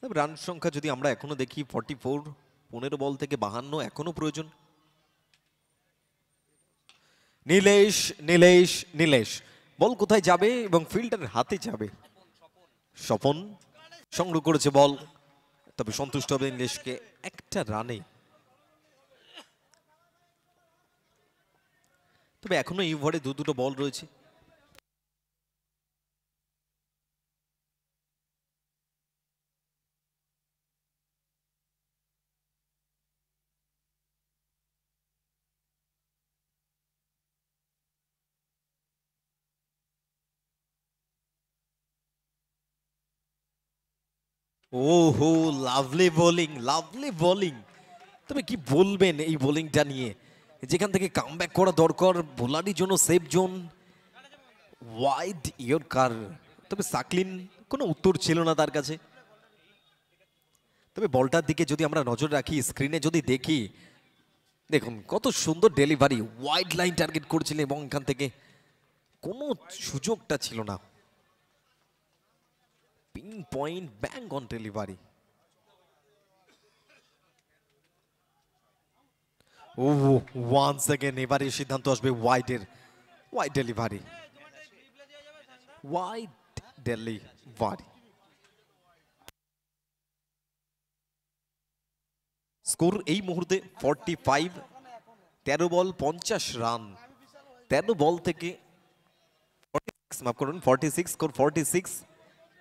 তবে রান সংখ্যা যদি আমরা এখনো দেখি 44, 15 বল থেকে 52 এখনো প্রয়োজন। নীলেশ নীলেশ নীলেশ বল কোথায় যাবে এবং ফিল্ডারের হাতে যাবে। স্বপন সংগ্রহ করেছে বল, তবে সন্তুষ্ট হবে নীলেশকে একটা রানে। তবে এখনো এই ওভারে দুটো বল রয়েছে। ওহো লাভলি বোলিং, লাভলি বোলিং। তবে কি বলবেন এই বোলিংটা নিয়ে, যেখান থেকে কামব্যাক করা দরকার, বোলারের জন্য সেফ জোন, ওয়াইড ইয়র্কার। তবে সাকলিন কোনো উত্তর ছিল না তার কাছে। তবে বলটার দিকে যদি আমরা নজর রাখি, স্ক্রিনে যদি দেখি, দেখুন কত সুন্দর ডেলিভারি, ওয়াইড লাইন টার্গেট করেছিলেন এবং এখান থেকে কোনো সুযোগটা ছিল না। Pin point bang on delivery. ও ওয়ান্স अगेन এবারে সিদ্ধান্ত আসবে ওয়াইডের, wide delivery, wide delivery. Score এই মুহূর্তে 45, 13 বল 50 রান। 13 বল থেকে 46, মাফ করুন 46, স্কোর 46,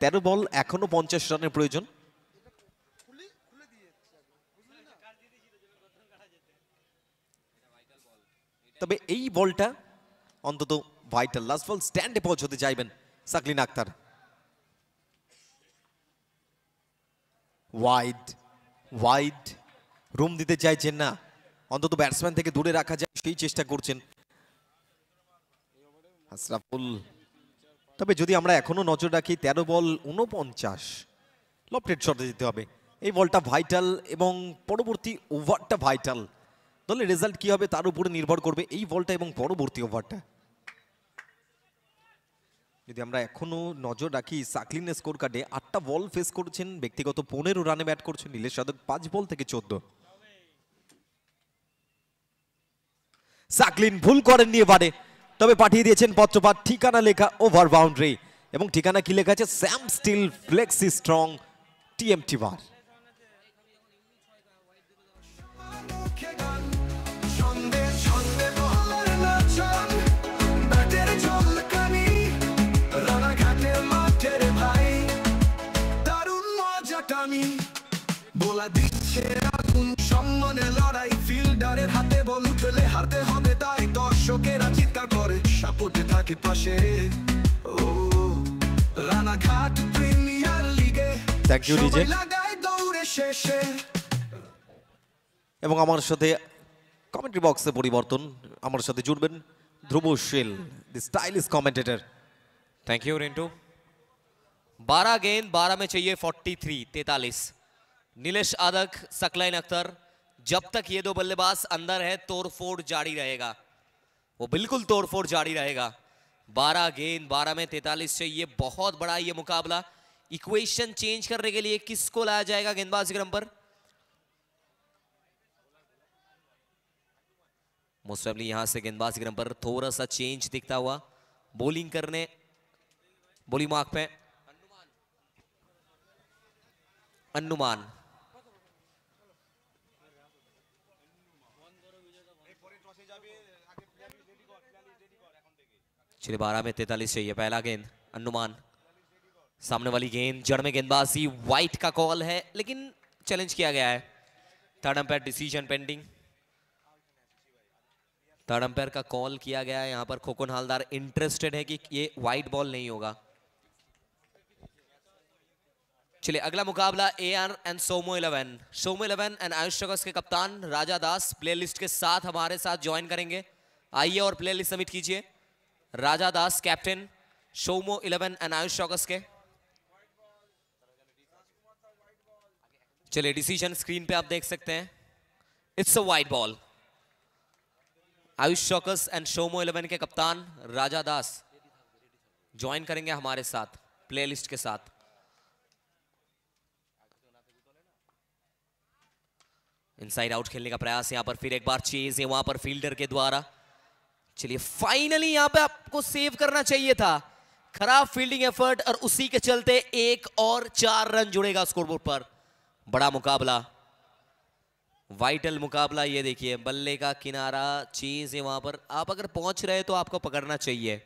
13 বল এখনো 50 রানের প্রয়োজন। তবে এই বলটা অন্তত ভাইটাল, লাস্ট বল স্ট্যান্ডে পৌঁছতে চাইবেন Saqlain Akter. Wide, wide room দিতে চাইছেন না, অন্তত ব্যাটসম্যান থেকে দূরে রাখা যায় সেই চেষ্টা করছেন আশরাফুল। তবে যদি আমরা এখনো নজর রাখি 13 বল 49, লফটেড শটে দিতে হবে। এই বলটা ভাইটাল এবং পরবর্তী ওভারটা ভাইটাল। দলের রেজাল্ট কি হবে তার উপরে নির্ভর করবে এই বলটা এবং পরবর্তী ওভারটা। যদি আমরা এখনো নজর রাখি সাকলিনের স্কোর কার্ডে 8টা বল ফেস করছেন, ব্যক্তিগত 15 রানে ব্যাট করছেন নীলেশ যাদব, 5 বল থেকে 14। সাকলিন ভুল করেননি এবারে, তবে পাঠিয়ে দিয়েছেন পত্রপাঠ, ঠিকানা লেখা ওভার বাউন্ডারি, এবং ঠিকানা কি লেখা আছে, Sam Steel Flexi Strong TMT bar. বোলা দিচ্ছে আগুন সম্মানের লড়াই ফিল্ডারের হাতে বল উঠলে হারতে হবে তাই দর্শকেরা চিৎকার করে সাপোর্টে থাকে পাশে। ও রানাঘাট প্রিমিয়ার লিগে থ্যাংক ইউ ডিজে। লাগায় দৌড়ে শেষে। এবং আমার সাথে কমেন্ট্রি বক্সে পরিবর্তন, আমার সাথে জুড়বেন Dhruba Sheel, the stylish commentator. Thank you Rintu. 12 गेंद 12 में चाहिए 43, 43। नीलेश आदक, सकलाइन अख्तर, जब तक ये दो बल्लेबाज अंदर है तोड़फोड़ जारी रहेगा, वो बिल्कुल तोड़फोड़ जारी रहेगा। 12 गेंद 12 में 43 चाहिए, बहुत बड़ा ये मुकाबला। इक्वेशन चेंज करने के लिए किसको लाया जाएगा गेंदबाज क्रम पर? मोस्ट प्रोबेबली यहां से गेंदबाज क्रम पर थोड़ा सा चेंज दिखता हुआ, बॉलिंग करने बॉलिंग मार्क पे अनुमान। चलिए 12 में 43 चाहिए, पहला गेंद अनुमान, सामने वाली गेंद जड़ में गेंदबाजी, वाइट का कॉल है लेकिन चैलेंज किया गया है। Third umpire decision pending, third umpire का कॉल किया गया है। यहां पर खोकन हालदार इंटरेस्टेड है कि ये वाइट बॉल नहीं होगा। चलिए अगला मुकाबला AR एंड सोमो 11। सोमो 11 एंड आयुष चौकस के कप्तान राजा दास प्लेलिस्ट के साथ हमारे साथ ज्वाइन करेंगे। आइए और प्लेलिस्ट सबमिट कीजिए। राजा दास कैप्टन, सोमो 11 एंड आयुष चौकस के। चलिए डिसीजन स्क्रीन पे आप देख सकते हैं। It's a wide ball. Ayush चौकस एंड सोमो 11 के कप्तान राजा दास ज्वाइन करेंगे हमारे साथ प्लेलिस्ट के साथ। इनसाइड आउट खेलने का प्रयास यहां पर, फिर एक बार चेज है वहां पर फील्डर के द्वारा। चलिए फाइनली यहां पे आपको सेव करना चाहिए था, खराब फील्डिंग एफर्ट और उसी के चलते 1 और 4 रन जुड़ेगा स्कोरबोर्ड पर। बड़ा मुकाबला, वाइटल मुकाबला। ये देखिए बल्ले का किनारा, चेज है वहां पर, आप अगर पहुंच रहे तो आपको पकड़ना चाहिए।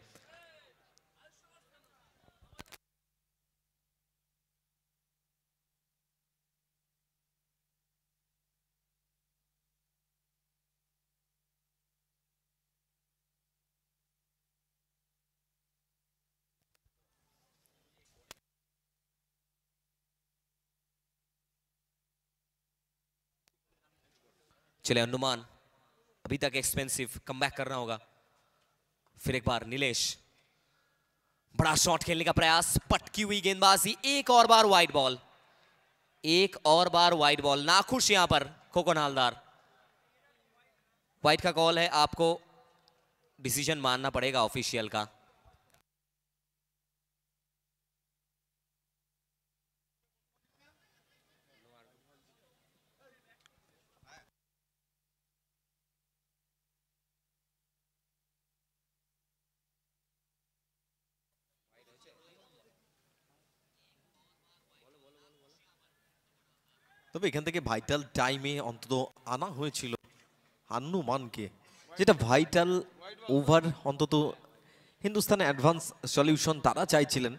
चले अनुमान, अभी तक एक्सपेंसिव, कमबैक करना होगा। फिर एक बार नीलेश, बड़ा शॉट खेलने का प्रयास, पटकी हुई गेंदबाजी, एक और बार वाइड बॉल, एक और बार वाइड बॉल। नाखुश यहां पर खोखन हालदार। वाइड का कॉल है, आपको डिसीजन मानना पड़ेगा ऑफिशियल का। তবে এখান থেকে ভাইটাল টাইমে অন্তত আনা হয়েছিল আন্নুমানকে, যেটা ভাইটাল ওভার অন্তত হিন্দুস্তানে অ্যাডভান্স সলিউশন তারা চাইছিলেন।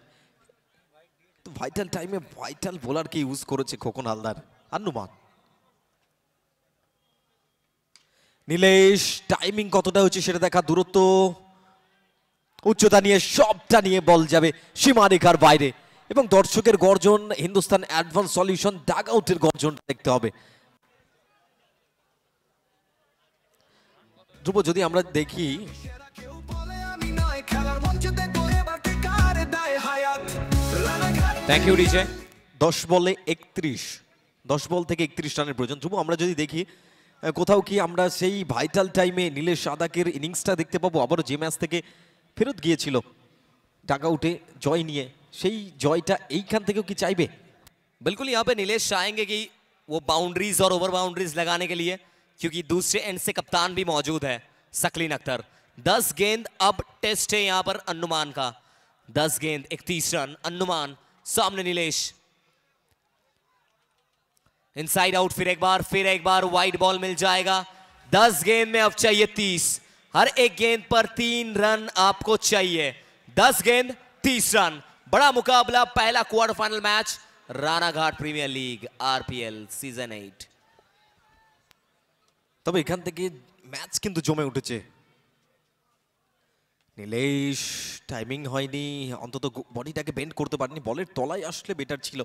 তো ভাইটাল টাইমে ভাইটাল বোলারকে ইউজ করেছে খোকন হালদার। আন্নুমান, নীলেশ টাইমিং কতটা হচ্ছে সেটা দেখা, দূরত্ব উচ্চতা নিয়ে সবটা নিয়ে বল যাবে সীমারেখার বাইরে, এবং দর্শকের গর্জন, হিন্দুস্তান অ্যাডভান্স সলিউশন ডাগ আউটের গর্জন দেখতে হবে। ধ্রুব, যদি আমরা দেখি থ্যাংক ইউ ডিজে। 10 বলে 31, 10 বল থেকে 31 রানের প্রয়োজন। ধ্রুব, আমরা যদি দেখি কোথাও কি আমরা সেই ভাইটাল টাইমে নীলেশ সাদাকের ইনিংসটা দেখতে পাবো, আবারও যে ম্যাচ থেকে ফেরত গিয়েছিল ডাগ আউটে জয় নিয়ে, সেই জয়টা এইখান থেকেও কি চাইবে? बिल्कुल यहाँ पे नीलेश चाहेंगे कि वो बाउंड्रीज और ओवर बाउंड्रीज लगाने के लिए, क्योंकि दूसरे एंड से कप्तान भी मौजूद है सकलीन अख्तर। 10 गेंद अब टेस्ट है यहाँ पर अनुमान का। 10 गेंद 31 रन, अनुमान सामने नीलेश। इनसाइड आउट, फिर एक बार वाइड बॉल मिल जाएगा। 10 गेंद में अब चाहिए 30, हर एक गेंद पर 3 रन आपको चाहिए। 10 गेंद 30 रन। बड़ा मुकाबला, पहला quarter final match Ranaghat premier league RPL season 8। তবে এখান থেকে ম্যাচ কিন্তু জমে উঠেছে। নীলেশ টাইমিং হয়নি, অন্তত বডিটাকে বেন্ড করতে পারেনি, বলের তলায় আসলে বেটার ছিল।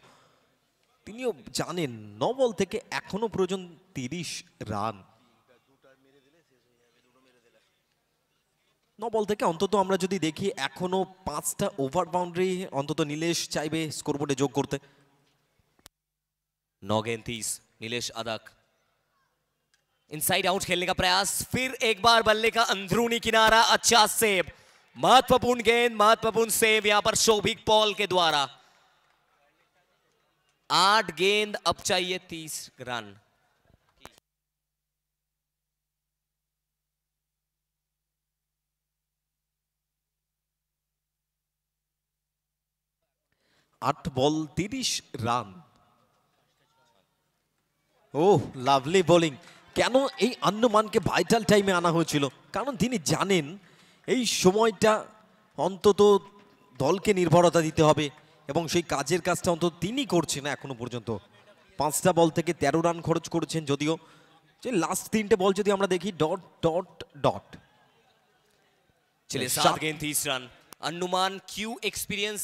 তিনিও জানেন 9 বল থেকে এখনো প্রয়োজন 30 রান। 9 বল থেকে অন্তত আমরা যদি দেখি এখনো 5টা ওভার বাউন্ডারি অন্তত নীলেশ চাইবে স্কোরবোর্ডে যোগ করতে। 9 गेंद 30, नीलेश अदक। इनसाइड आउट खेलने का प्रयास, फिर एक बार बल्ले का अंदरूनी किनारा, अच्छा सेव, महत्वपूर्ण गेंद, महत्वपूर्ण सेव यहां पर शोभिक पॉल के द्वारा। 8 गेंद अब चाहिए 30 रन। 8 বল 30 রান। ও লাভলি বোলিং। কেন এই আন্নুমানকে ভাইটাল টাইমে আনা হয়েছিল? কারণ তিনি জানেন এই সময়টা অন্তত দলকে নির্ভরতা দিতে হবে, এবং সেই কাজটা অন্তত তিনি করছেন না এখনো পর্যন্ত। 5টা বল থেকে 13 রান খরচ করেছেন, যদিও যে লাস্ট 3টে বল যদি আমরা দেখি ডট ডট ডট। चलिए 7 गेंद 30 रन। अनुमान क्यू एक्सपीरियंस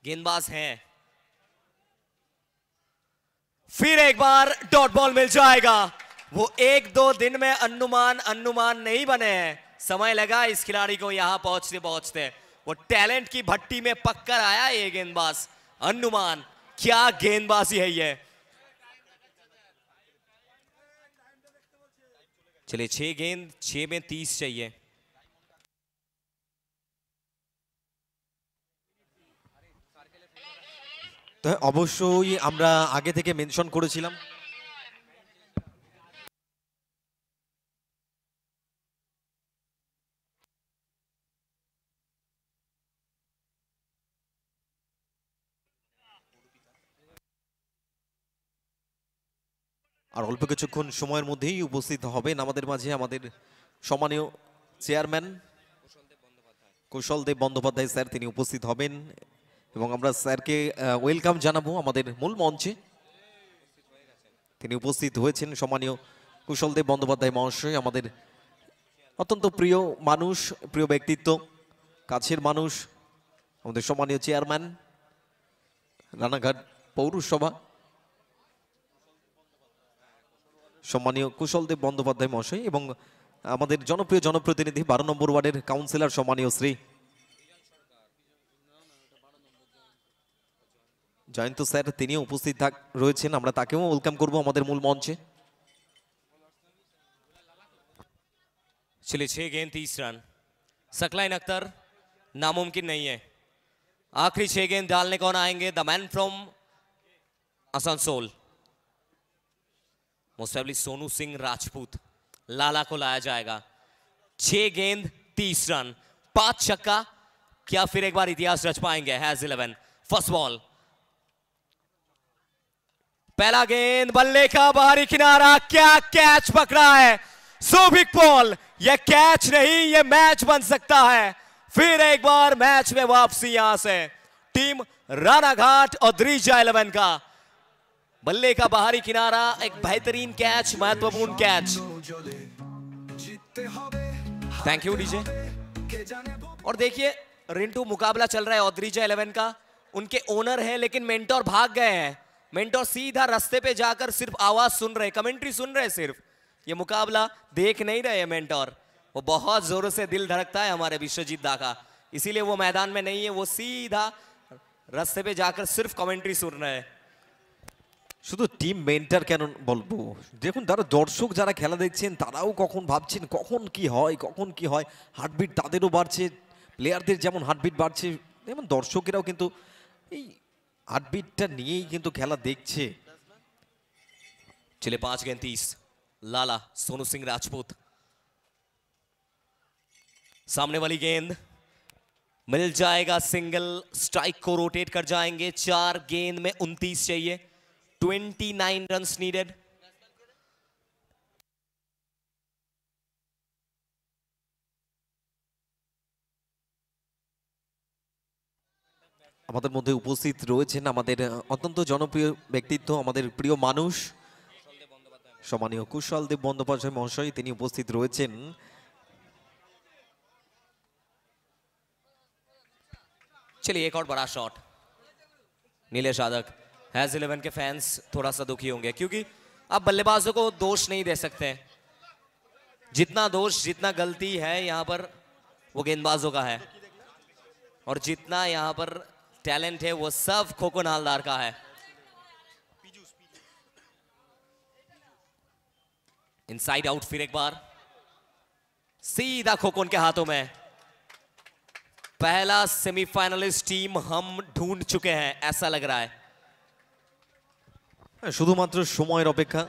गेंदबाज हैं, फिर एक बार डॉट बॉल मिल जाएगा। वो 1-2 दिन में अनुमान नहीं बने हैं, समय लगा इस खिलाड़ी को यहां पहुंचते पहुंचते। वो टैलेंट की भट्टी में पककर आया ये गेंदबाज अनुमान। क्या गेंदबाजी है ये। चलिए 6 गेंद 6 में 30 चाहिए। তো অবশ্যই আমরা আগে থেকে মেনশন করেছিলাম আর অল্প কিছুক্ষণ সময়ের মধ্যেই উপস্থিত হবেন আমাদের মাঝে আমাদের সম্মানীয় চেয়ারম্যান কুশলদেব বন্দ্যোপাধ্যায় স্যার, তিনি উপস্থিত হবেন এবং আমরা স্যারকে ওয়েলকাম জানাবো আমাদের মূল মঞ্চে। তিনি উপস্থিত হয়েছেন সম্মানীয় কুশলদেব বন্দ্যোপাধ্যায় মহাশয়, আমাদের অত্যন্ত প্রিয় মানুষ, প্রিয় ব্যক্তিত্ব, কাছের মানুষ, আমাদের সম্মানীয় চেয়ারম্যান রানাঘাট পৌরসভা সম্মানীয় কুশলদেব বন্দ্যোপাধ্যায় মহাশয় এবং আমাদের জনপ্রিয় জনপ্রতিনিধি 12 নম্বর ওয়ার্ডের কাউন্সিলর সম্মানীয় শ্রী জয়ন্ত স্যার, তিনিও উপস্থিত রয়েছেন। আমরা তাকেও ওয়েলকাম করব আমাদের মূল মঞ্চে। चलिए 6 गेंद 30 रन। सकलाइन अख्तर नामुमकिन नहीं है। आखिरी 6 गेंद डालने कौन आएंगे? The man from Asansol, mostly Sonu Singh Rajput. Lala को लाया जाएगा। 6 गेंद 30 रन, 5 छक्का। क्या फिर एक बार इतिहास रच पाएंगे? हैज 11। फर्स्ट बॉल, पहला गेंद बल्ले का बाहरी किनारा। क्या कैच पकड़ा है सो बिग पॉल। यह कैच नहीं, यह मैच बन सकता है। फिर एक बार मैच में वापसी यहां से टीम रानाघाट और द्रीजा 11 का। बल्ले का बाहरी किनारा, एक बेहतरीन कैच, महत्वपूर्ण कैच। Thank you DJ. और देखिए रिंटू, मुकाबला चल रहा है औद्रीजा 11 का। उनके ओनर है लेकिन मेंटोर भाग गए हैं। मेंटोर सीधा रास्ते पे जाकर सिर्फ आवाज सुन रहे, कमेंट्री सुन रहे सिर्फ, ये मुकाबला देख नहीं रहे मेंटोर। वो बहुत जोरों से दिल धड़कता है हमारे विश्वजीत दा का, इसीलिए वो मैदान में नहीं है। वो सीधा रास्ते पे जाकर सिर्फ कमेंट्री सुन रहे हैं। শুধু টিম মেন্টার কেন বলবো, দেখুন তারা দর্শক যারা খেলা দেখছেন তারাও কখন ভাবছেন কখন কি হয়, কখন কি হয়। হার্টবিট তাদেরও বাড়ছে, প্লেয়ারদের যেমন হার্টবিট বাড়ছে তেমন দর্শকেরাও কিন্তু এই হার্টবিটটা নিয়েই কিন্তু খেলা দেখছে। चलिए 5 गेंद 30। लाला, सोनू सिंह राजपूत। सामने वाली गेंद मिल जाएगा सिंगल। स्ट्राइक को रोटेट कर जाएंगे। 4 गेंद में 29 चाहिए। 29 रन्स नीडेड। আমাদের মধ্যে উপস্থিত রয়েছেন আমাদের অত্যন্ত জনপ্রিয় ব্যক্তিত্ব, আমাদের প্রিয় মানুষ সম্মানীয় কুশলদেব বন্দ্যোপাধ্যায় মহাশয়, তিনি উপস্থিত রয়েছেন। चलिए एक और बड़ा शॉट। नीलेश यादव, हैज 11 के फैंस थोड़ा सा दुखी होंगे क्योंकि अब बल्लेबाजों को दोष नहीं दे सकते। जितना दोष, जितना गलती है यहां पर वो गेंदबाजों का है, और जितना यहां पर टैलेंट है वो सब खोखन हालदार का है। इनसाइड आउट फिर एक बार, सीधा खोखन के हाथों में। पहला सेमीफाइनलिस्ट टीम हम ढूंढ चुके हैं ऐसा लग रहा है। শুধুমাত্র সময়ের অপেক্ষা,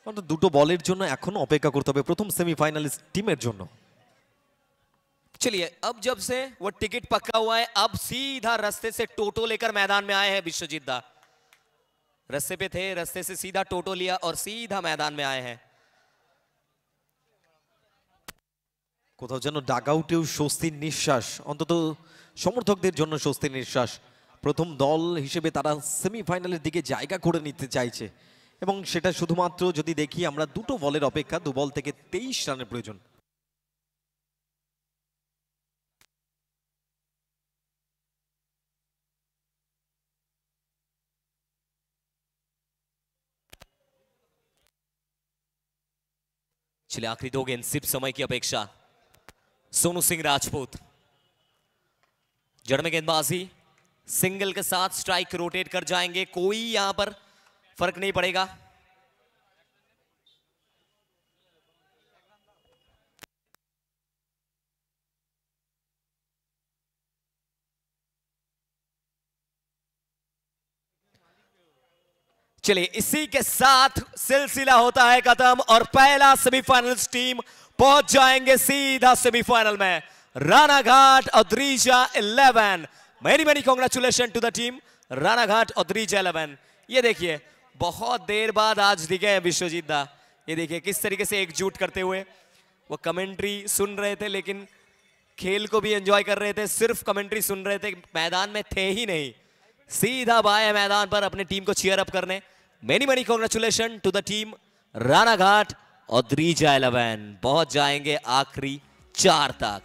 মাত্র দুটো বলের জন্য এখনো অপেক্ষা করতে হবে প্রথম সেমিফাইনালিস্ট টিমের জন্য। चलिए अब जब से वो टिकट पक्का हुआ है, अब सीधा रास्ते से टोटो लेकर मैदान में आए हैं विश्वजीत दा। रास्ते पे थे, रास्ते से सीधा टोटो लिया और सीधा मैदान में आए हैं। কোথাও যেন ডাগআউটেও স্বস্তির নিঃশ্বাস, অন্তত সমর্থকদের জন্য স্বস্তির নিঃশ্বাস। প্রথম দল হিসেবে তারা সেমিফাইনালের দিকে জায়গা করে নিতে চাইছে এবং সেটা শুধুমাত্র যদি দেখি আমরা দুটো বলের অপেক্ষা, 2 বল থেকে 23 রানের প্রয়োজন। चलिए आखिरी 2 गेंद, सिर्फ समय की अपेक्षा। सोनू सिंह राजपूत जड़ में गेंदबाजी, सिंगल के साथ स्ट्राइक रोटेट कर जाएंगे, कोई यहां पर फर्क नहीं पड़ेगा। चलिए इसी के साथ सिलसिला होता है खत्म और पहला सेमीफाइनल्स टीम पहुंच जाएंगे सीधा सेमीफाइनल में। Ranaghat Adrija 11, many congratulation to the team Ranaghat Adrija 11। ये देखिए बहुत देर बाद आज दिखे हैं विश्वजीत दा, ये देखिए किस तरीके से एकजुट करते हुए वो कमेंट्री सुन रहे थे, लेकिन खेल को भी एंजॉय कर रहे थे, सिर्फ कमेंट्री सुन रहे थे, मैदान में थे ही नहीं, सीधा बाएं मैदान पर अपने टीम को चीयर अप करने। Many congratulation to the team Ranaghat Adrija 11, पहुंच जाएंगे आखिरी 4 तक।